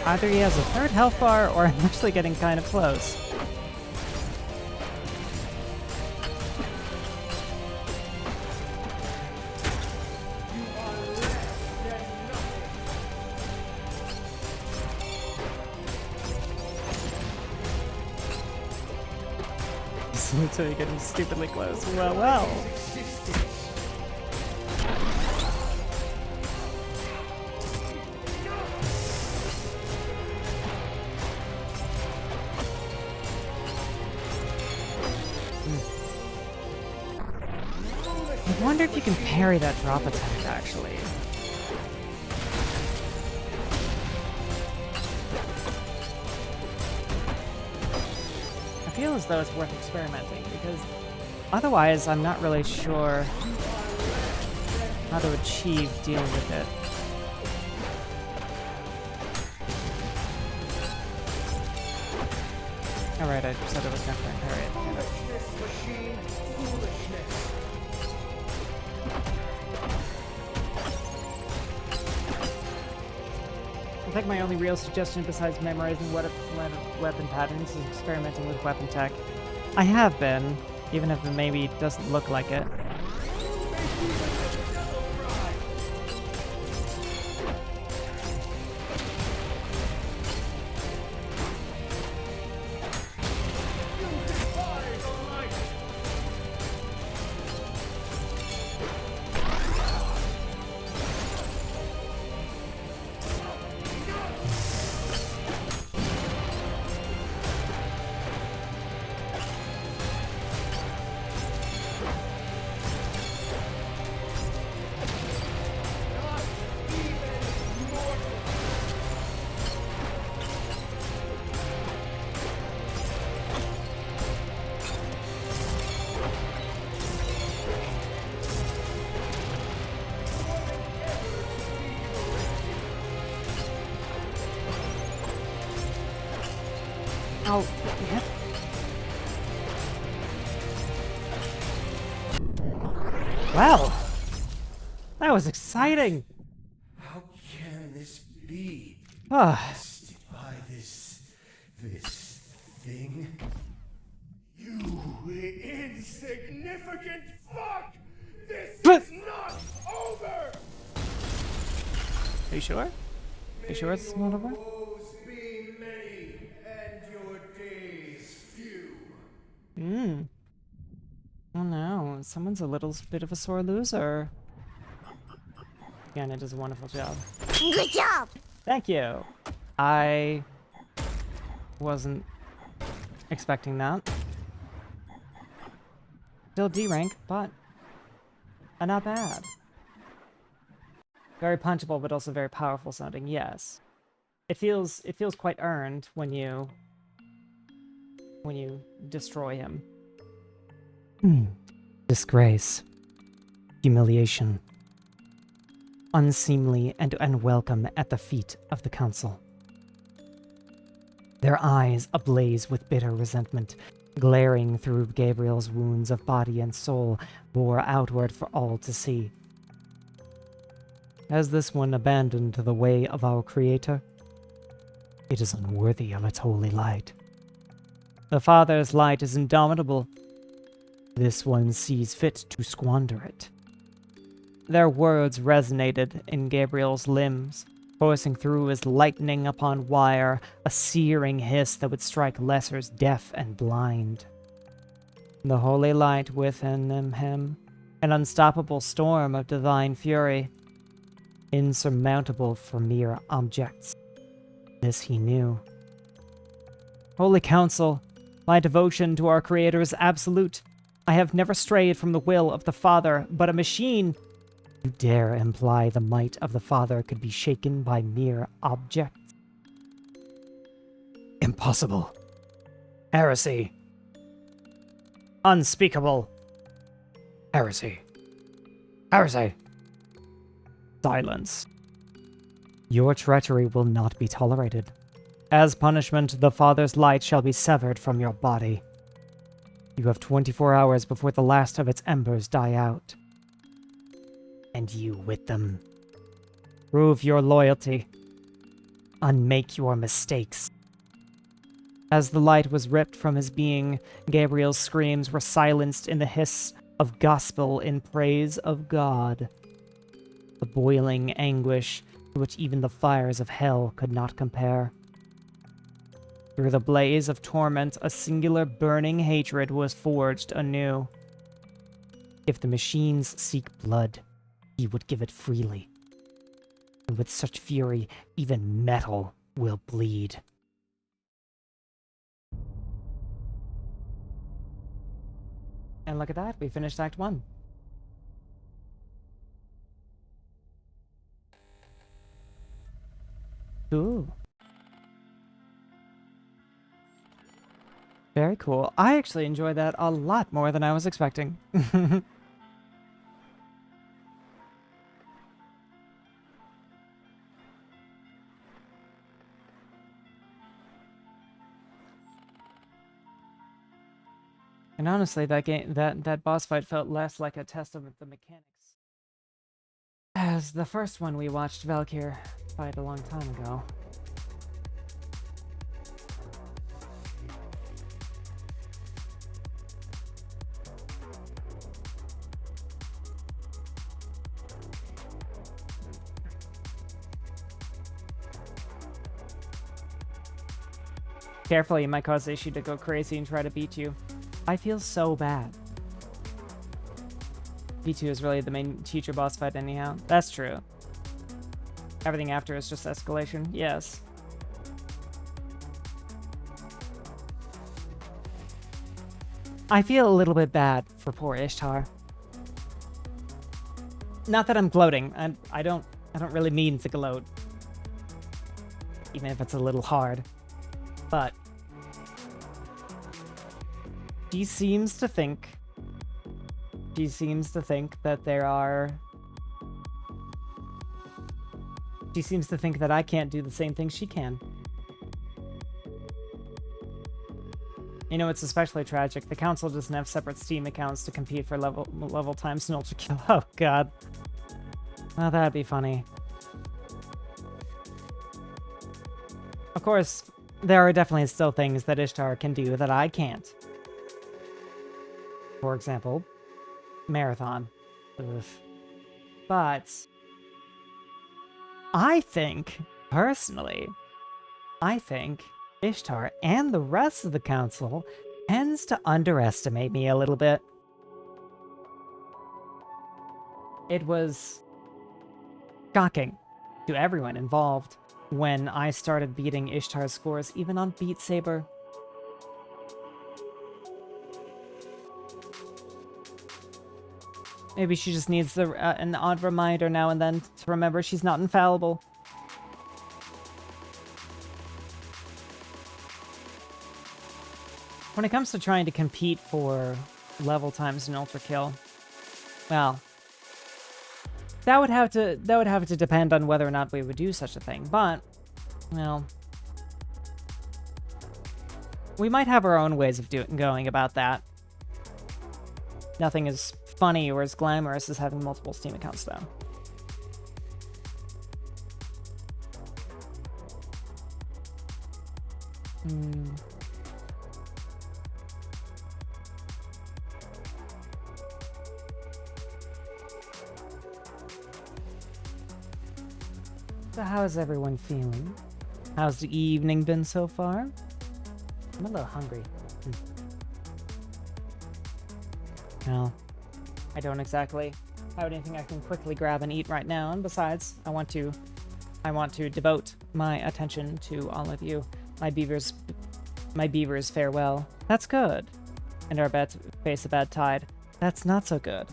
Either he has a third health bar, or I'm actually getting kind of close. He's literally getting stupidly close. Well, well. I wonder if you can parry that drop attack, actually. I feel as though it's worth experimenting, because otherwise I'm not really sure how to achieve dealing with it. Alright, I said I was going to parry it. Foolishness, machine, foolishness. I think my only real suggestion besides memorizing weapon patterns is experimenting with weapon tech. I have been, even if it maybe doesn't look like it. Oh, yep. Well, that was exciting. How can this be? Ah, Tested by this thing? You insignificant fuck! This is not over! are you sure? You sure it's not over? Woes be many, and your days few. Hmm. Oh no, someone's a little bit of a sore loser. Again, it does a wonderful job. Good job! Thank you. I wasn't expecting that. Still D rank, but not bad. Very punchable, but also very powerful sounding. Yes, it feels quite earned when you destroy him. Disgrace, humiliation, unseemly and unwelcome at the feet of the council. Their eyes ablaze with bitter resentment, glaring through Gabriel's wounds of body and soul, bore outward for all to see. Has this one abandoned the way of our Creator? It is unworthy of its holy light. The Father's light is indomitable. This one sees fit to squander it. Their words resonated in Gabriel's limbs, coursing through as lightning upon wire, a searing hiss that would strike lessers deaf and blind. The holy light within him, an unstoppable storm of divine fury, insurmountable for mere objects. This he knew. Holy Council, my devotion to our Creator is absolute. I have never strayed from the will of the Father, but a machine. You dare imply the might of the Father could be shaken by mere objects? Impossible. Heresy. Unspeakable. Heresy. Heresy. Silence. Your treachery will not be tolerated. As punishment, the Father's light shall be severed from your body. You have 24 hours before the last of its embers die out. And you with them. Prove your loyalty. Unmake your mistakes. As the light was ripped from his being, Gabriel's screams were silenced in the hiss of gospel in praise of God. The boiling anguish to which even the fires of hell could not compare. Through the blaze of torment, a singular burning hatred was forged anew. If the machines seek blood, he would give it freely. And with such fury, even metal will bleed. And look at that, we finished Act 1. Cool. Very cool. I actually enjoyed that a lot more than I was expecting. And honestly, that boss fight felt less like a test of the mechanics as the first one we watched Valkyr fight a long time ago. Careful, you might cause Ishi to go crazy and try to beat you. I feel so bad. V2 is really the main teacher boss fight anyhow. That's true. Everything after is just escalation. Yes. I feel a little bit bad for poor Ishtar. Not that I'm gloating. I don't really mean to gloat. Even if it's a little hard. But she seems to think that there are... She seems to think that I can't do the same thing she can. You know, it's especially tragic. The council doesn't have separate Steam accounts to compete for level times in Ultrakill. Oh, God. Oh, that'd be funny. Of course, there are definitely still things that Ishtar can do that I can't. For example, Marathon. Ugh. But I think Personally, I think Ishtar and the rest of the council tends to underestimate me a little bit. It was shocking to everyone involved when I started beating Ishtar's scores even on Beat Saber. Maybe she just needs an odd reminder now and then to remember she's not infallible. When it comes to trying to compete for level times in Ultrakill, well, that would have to depend on whether or not we would do such a thing. But, well, we might have our own ways of going about that. Nothing as funny or as glamorous as having multiple Steam accounts, though. So how is everyone feeling? How's the evening been so far? I'm a little hungry. Well, I don't exactly have anything I can quickly grab and eat right now, and besides, I want to devote my attention to all of you. My beavers fare well. That's good. And our bets face a bad tide. That's not so good.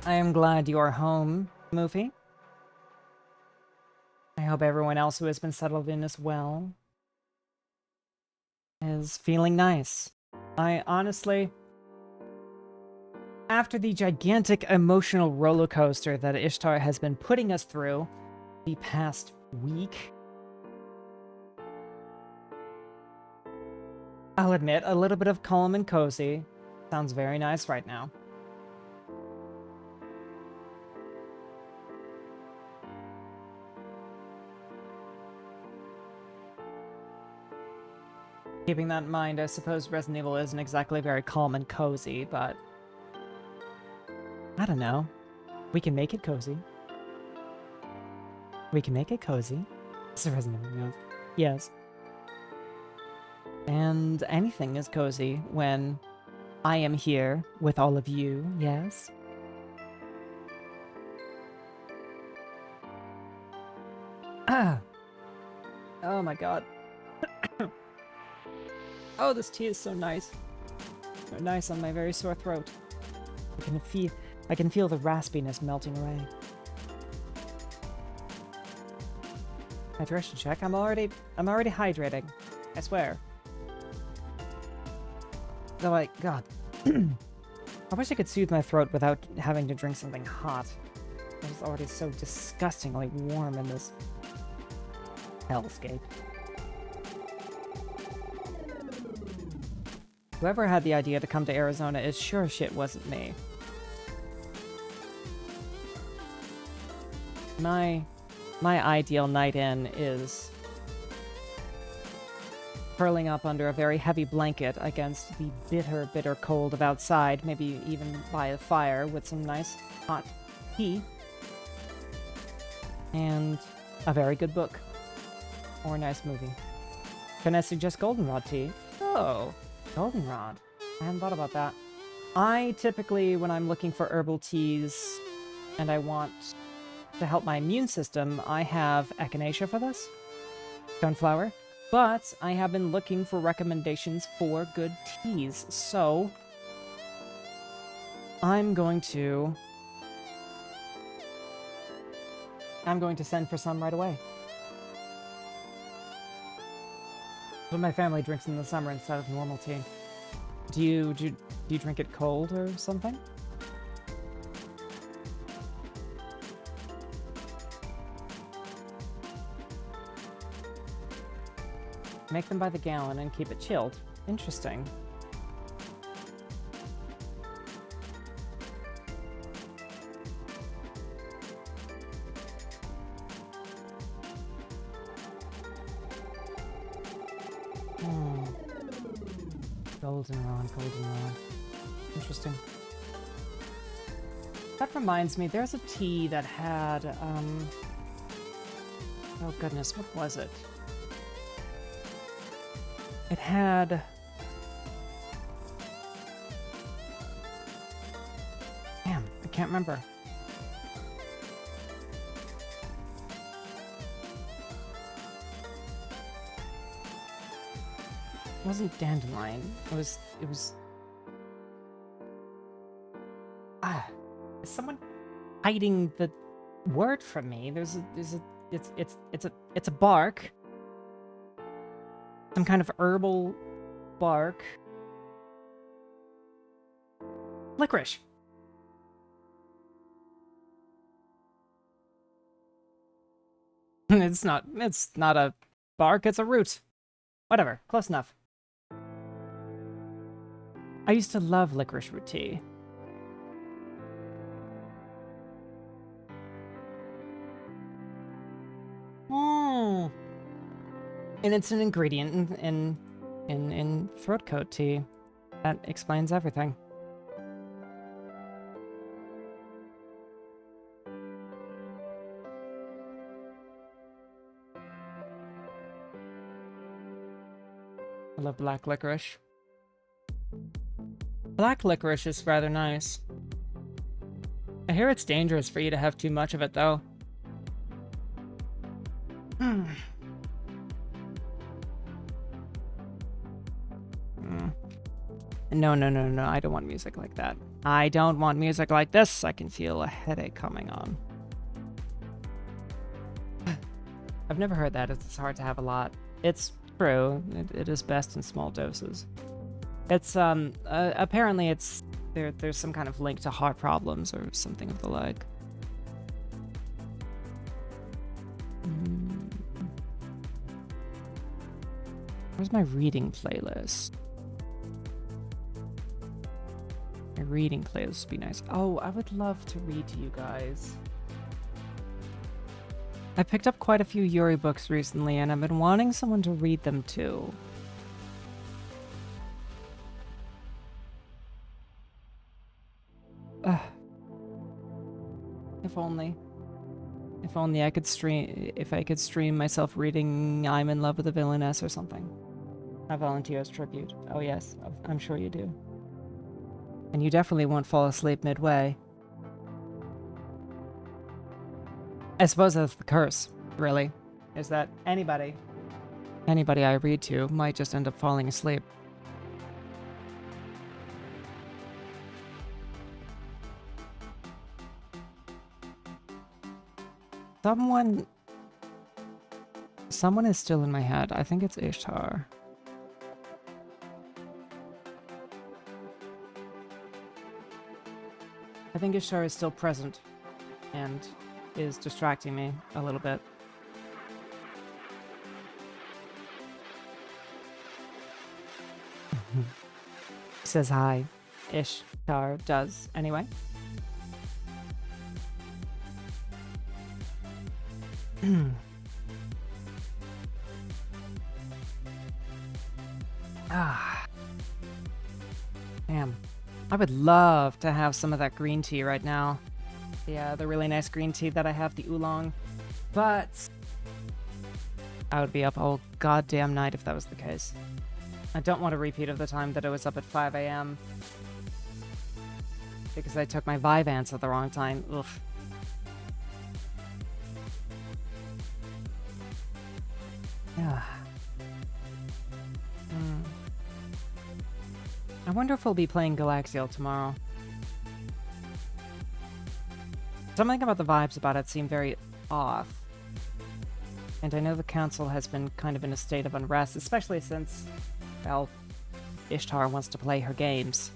I am glad you are home, Moofy. I hope everyone else who has been settled in as well is feeling nice. I honestly, after the gigantic emotional roller coaster that Ishtar has been putting us through the past week, I'll admit a little bit of calm and cozy sounds very nice right now. Keeping that in mind, I suppose Resident Evil isn't exactly very calm and cozy, but I don't know. We can make it cozy. We can make it cozy. It's a Resident Evil, yes. Yes. And anything is cozy when I am here with all of you, yes? Ah! Oh my god. Oh, this tea is so nice. So nice on my very sore throat. I can feel the raspiness melting away. Hydration check. I'm already hydrating. I swear. Though God. I wish I could soothe my throat without having to drink something hot. It was already so disgustingly warm in this hellscape. Whoever had the idea to come to Arizona is sure shit wasn't me. My ideal night in is curling up under a very heavy blanket against the bitter, bitter cold of outside, maybe even by a fire with some nice hot tea, and a very good book, or a nice movie. Can I suggest Goldenrod tea? Oh, Goldenrod. I hadn't thought about that. I typically, when I'm looking for herbal teas and I want to help my immune system, I have echinacea for this, coneflower, but I have been looking for recommendations for good teas, so I'm going to send for some right away. What my family drinks in the summer instead of normal tea. Do you drink it cold or something? Make them by the gallon and keep it chilled. Interesting. Goldenrod. Interesting. That reminds me, there's a tea that had, oh goodness, what was it? It had... Damn, I can't remember. It wasn't dandelion. It was... Is someone hiding the word from me? It's a bark. Some kind of herbal bark. Licorice. It's not a bark, it's a root. Whatever, close enough. I used to love licorice root tea. And it's an ingredient in throat coat tea. That explains everything. I love black licorice. Black licorice is rather nice. I hear it's dangerous for you to have too much of it, though. No, I don't want music like that. I don't want music like this. I can feel a headache coming on. I've never heard that. It's hard to have a lot. It's true. It is best in small doses. It's, apparently it's, there's some kind of link to heart problems or something of the like. Where's my reading playlist? My reading playlist would be nice. Oh, I would love to read to you guys. I picked up quite a few Yuri books recently, and I've been wanting someone to read them to. If only. If only I could stream myself reading I'm in Love with a Villainess or something. I volunteer as tribute. Oh yes, I'm sure you do. And you definitely won't fall asleep midway. I suppose that's the curse, really, is that anybody I read to might just end up falling asleep. Someone is still in my head. I think it's Ishtar. I think Ishtar is still present and is distracting me a little bit. Says hi. Ishtar does anyway. Damn. I would love to have some of that green tea right now. Yeah, the really nice green tea that I have, the oolong. But I would be up all goddamn night if that was the case. I don't want a repeat of the time that I was up at 5 a.m. because I took my Vyvanse at the wrong time. Ugh. Yeah. I wonder if we'll be playing Galaxial tomorrow. Something about the vibes about it seem very off. And I know the council has been kind of in a state of unrest, especially since, well, Ishtar wants to play her games.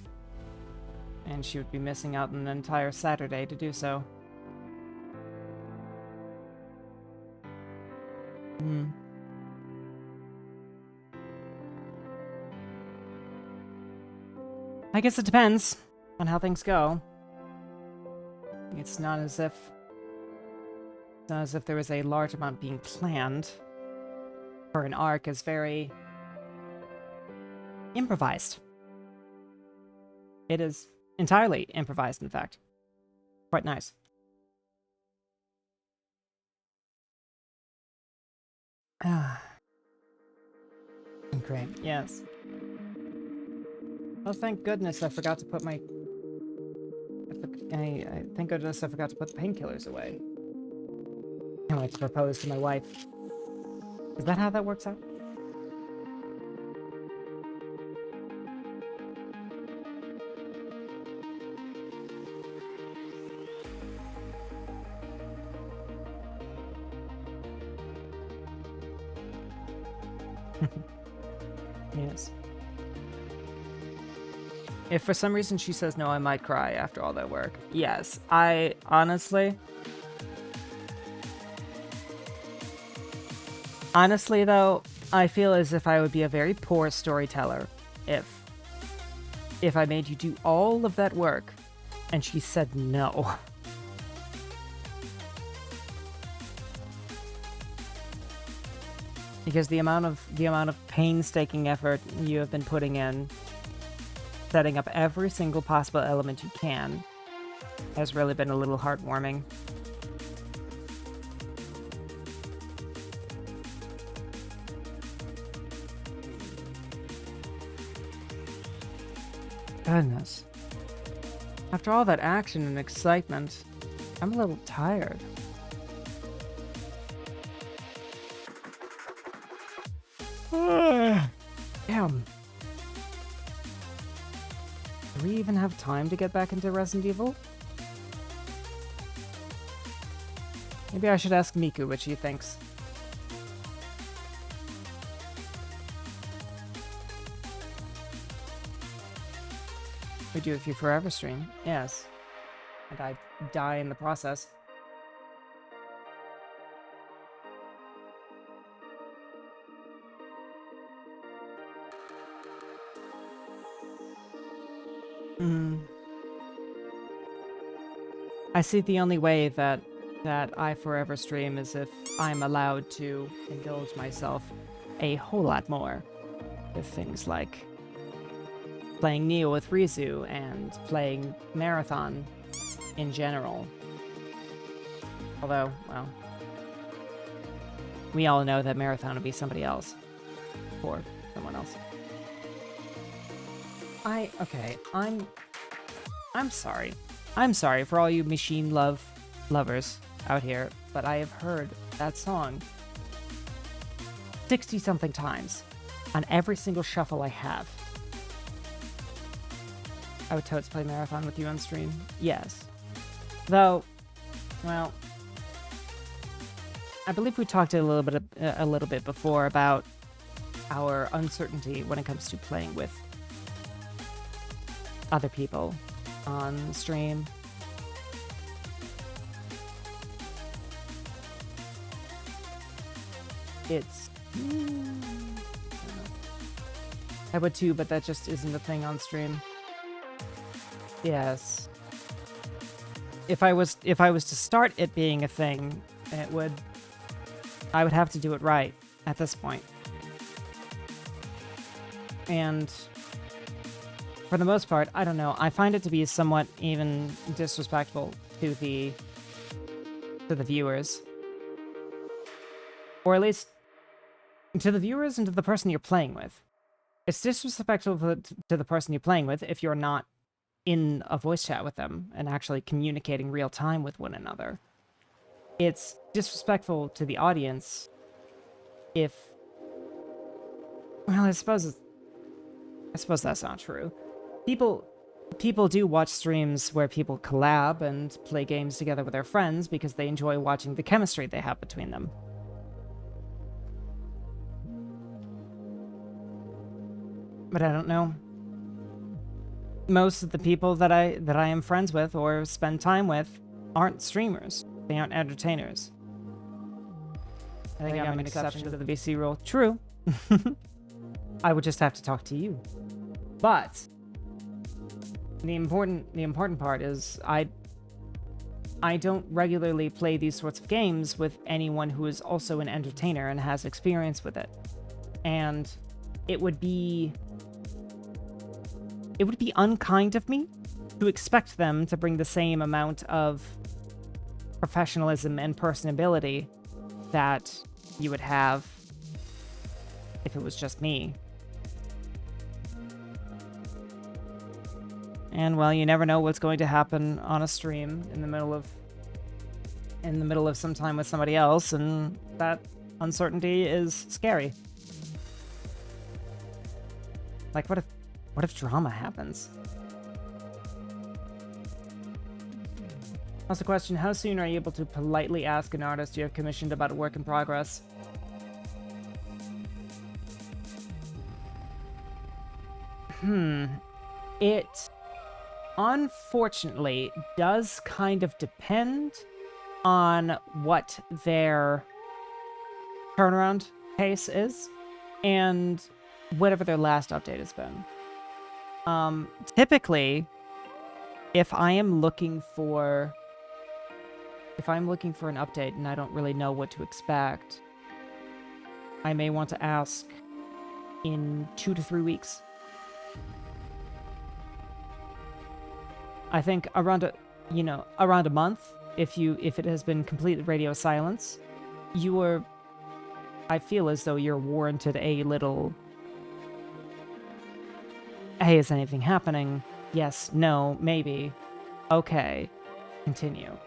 And she would be missing out on an entire Saturday to do so. I guess it depends on how things go. It's not as if there was a large amount being planned. Or an arc is very improvised. It is entirely improvised, in fact. quite nice. Ah. Great, yes. Oh, thank goodness I forgot to put my... thank goodness I forgot to put the painkillers away. Can't wait to propose to my wife. Is that how that works out? Yes. If for some reason she says no, I might cry after all that work. Yes, I honestly... Honestly, though, I feel as if I would be a very poor storyteller if I made you do all of that work and she said no. Because the amount of painstaking effort you have been putting in, setting up every single possible element you can, has really been a little heartwarming. Goodness. After all that action and excitement, I'm a little tired. Damn. Do we even have time to get back into Resident Evil? Maybe I should ask Miku what she thinks. We do a few forever stream, yes. And I die in the process. I see the only way that I forever stream is if I'm allowed to indulge myself a whole lot more with things like playing Neo with Rizu and playing Marathon in general. Although, well, we all know that Marathon would be somebody else. Or someone else. Okay, I'm sorry. I'm sorry for all you machine lovers out here, but I have heard that song 60-something times on every single shuffle I have. I would totes play Marathon with you on stream. Yes. Though, well, I believe we talked a little bit before about our uncertainty when it comes to playing with other people on stream. It's... I would too, but that just isn't a thing on stream. Yes. If I was to start it being a thing, I would have to do it right at this point. And for the most part, I don't know, I find it to be somewhat even disrespectful to the viewers. Or at least to the viewers and to the person you're playing with. It's disrespectful to the person you're playing with if you're not in a voice chat with them and actually communicating real time with one another. It's disrespectful to the audience if... Well, I suppose that's not true. People do watch streams where people collab and play games together with their friends because they enjoy watching the chemistry they have between them. But I don't know. Most of the people that I am friends with or spend time with aren't streamers. They aren't entertainers. I think I'm an exception to the VC rule. True. I would just have to talk to you. But the important part is I don't regularly play these sorts of games with anyone who is also an entertainer and has experience with it. And it would be unkind of me to expect them to bring the same amount of professionalism and personability that you would have if it was just me. And well, you never know what's going to happen on a stream in the middle of some time with somebody else, and that uncertainty is scary. Like, what if drama happens? Also, question: how soon are you able to politely ask an artist you have commissioned about a work in progress? It unfortunately does kind of depend on what their turnaround pace is and whatever their last update has been. Typically, if I'm looking for an update and I don't really know what to expect, I may want to ask in 2 to 3 weeks. I think around a month, if it has been complete radio silence, I feel as though you're warranted a little, hey, is anything happening? Yes, no, maybe. Okay, continue.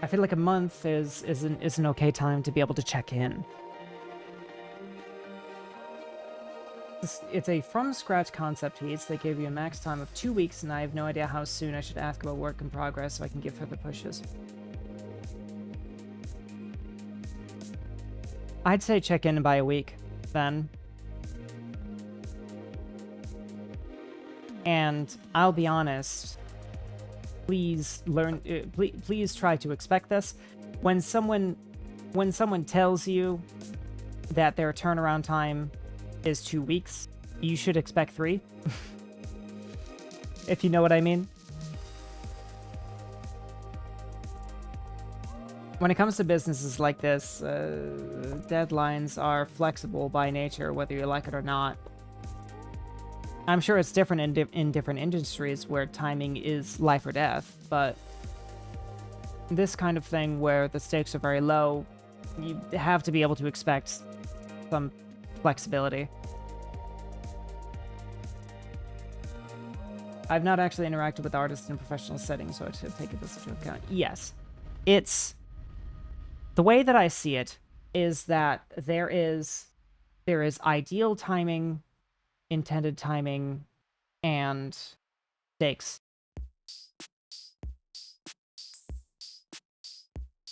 I feel like a month is an okay time to be able to check in. It's a from-scratch concept piece. They gave you a max time of 2 weeks, and I have no idea how soon I should ask about work in progress so I can give further pushes. I'd say check in by a week, then. And I'll be honest, please please try to expect this. When someone tells you that their turnaround time is 2 weeks, you should expect 3. If you know what I mean. When it comes to businesses like this, deadlines are flexible by nature, whether you like it or not. I'm sure it's different in different industries where timing is life or death, but this kind of thing where the stakes are very low, you have to be able to expect some flexibility. I've not actually interacted with artists in professional settings, so I should take this into account. Yes. It's... The way that I see it is that there is ideal timing, intended timing, and stakes.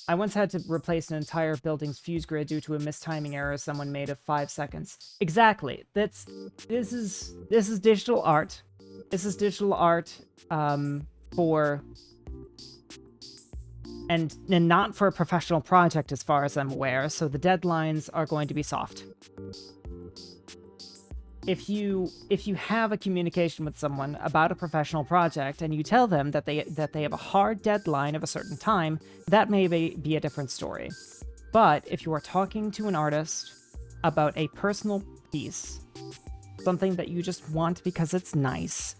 I once had to replace an entire building's fuse grid due to a mistiming error someone made of 5 seconds. Exactly. This is digital art. This is digital art for... And not for a professional project as far as I'm aware, so the deadlines are going to be soft. If you have a communication with someone about a professional project and you tell them that they have a hard deadline of a certain time, that may be a different story. But if you are talking to an artist about a personal piece, something that you just want because it's nice,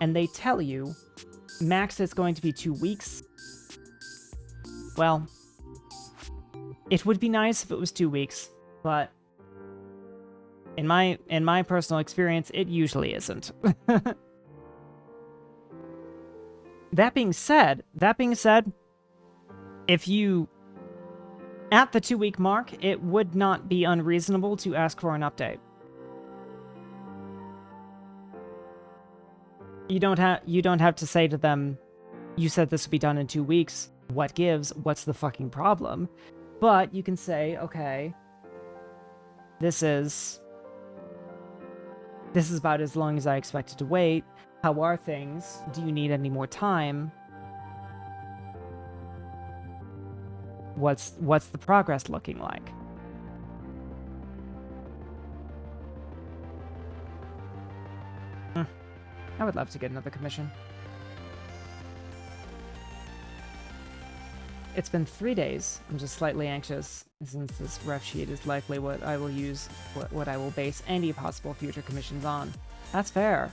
and they tell you max is going to be 2 weeks, well, it would be nice if it was 2 weeks, but in my personal experience, it usually isn't. That being said, if you at the 2-week mark, it would not be unreasonable to ask for an update. You don't have to say to them, you said this would be done in 2 weeks. What gives? What's the fucking problem? But you can say, okay, this is about as long as I expected to wait. How are things? Do you need any more time? What's the progress looking like? I would love to get another commission. It's been 3 days. I'm just slightly anxious, since this ref sheet is likely what I will use, what I will base any possible future commissions on. That's fair.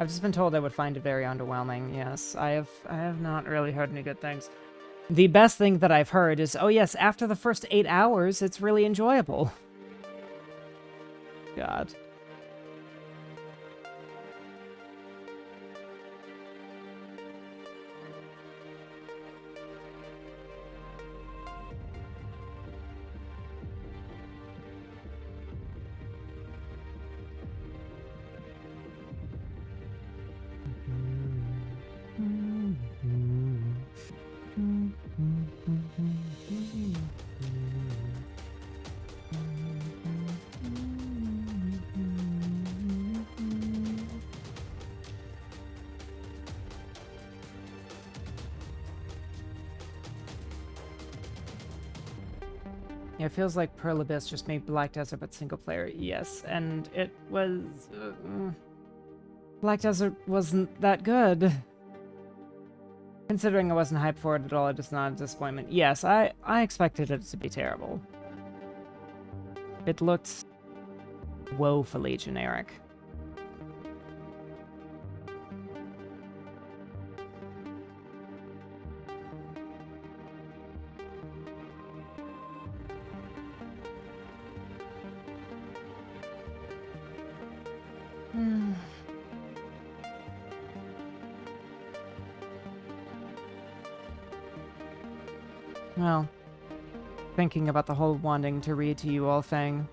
I've just been told I would find it very underwhelming. Yes, I have not really heard any good things. The best thing that I've heard is, oh yes, after the first 8 hours, it's really enjoyable. God. Yeah, it feels like Pearl Abyss just made Black Desert but single player. Yes, and it was... Black Desert wasn't that good. Considering I wasn't hyped for it at all, it is not a disappointment. Yes, I expected it to be terrible. It looked woefully generic. Well, thinking about the whole wanting to read to you all thing,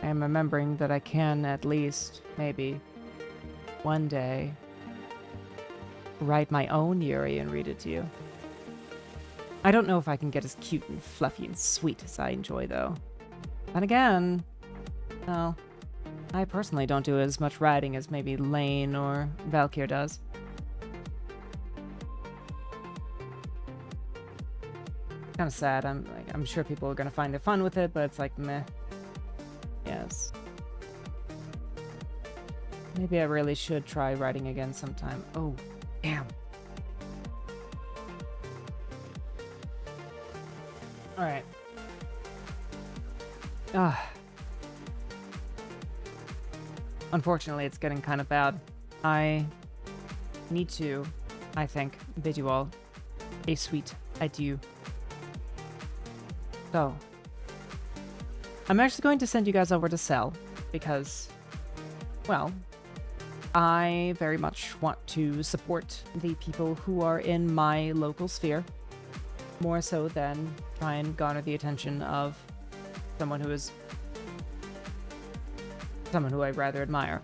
I am remembering that I can at least, maybe, one day, write my own Yuri and read it to you. I don't know if I can get as cute and fluffy and sweet as I enjoy, though. And again, well, I personally don't do as much writing as maybe Lane or Valkyr does. Kind of sad. I'm sure people are gonna find their fun with it, but it's like meh. Yes. Maybe I really should try writing again sometime. Oh, damn. All right. Unfortunately, it's getting kind of bad. I need to, I think, bid you all a sweet adieu. So, I'm actually going to send you guys over to Cell, because, well, I very much want to support the people who are in my local sphere, more so than try and garner the attention of someone who I rather admire.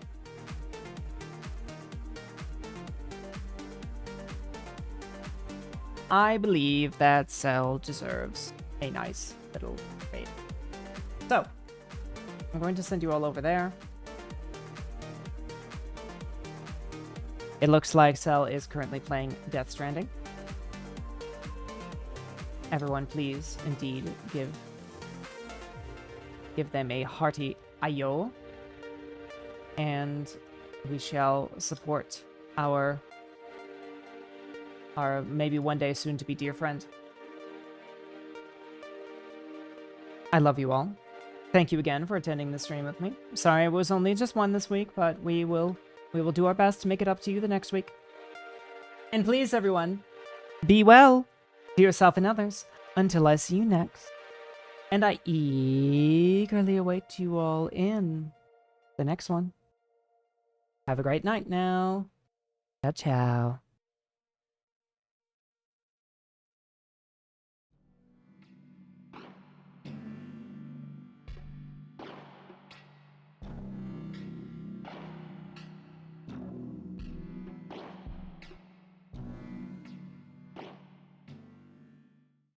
I believe that Cell deserves a nice little raid. So, I'm going to send you all over there. It looks like Cell is currently playing Death Stranding. Everyone, please, indeed, give them a hearty ayo. And we shall support our maybe one day soon to be dear friend. I love you all. Thank you again for attending the stream with me. Sorry it was only just one this week, but we will do our best to make it up to you the next week. And please, everyone, be well to yourself and others until I see you next. And I eagerly await you all in the next one. Have a great night now. Ciao, ciao.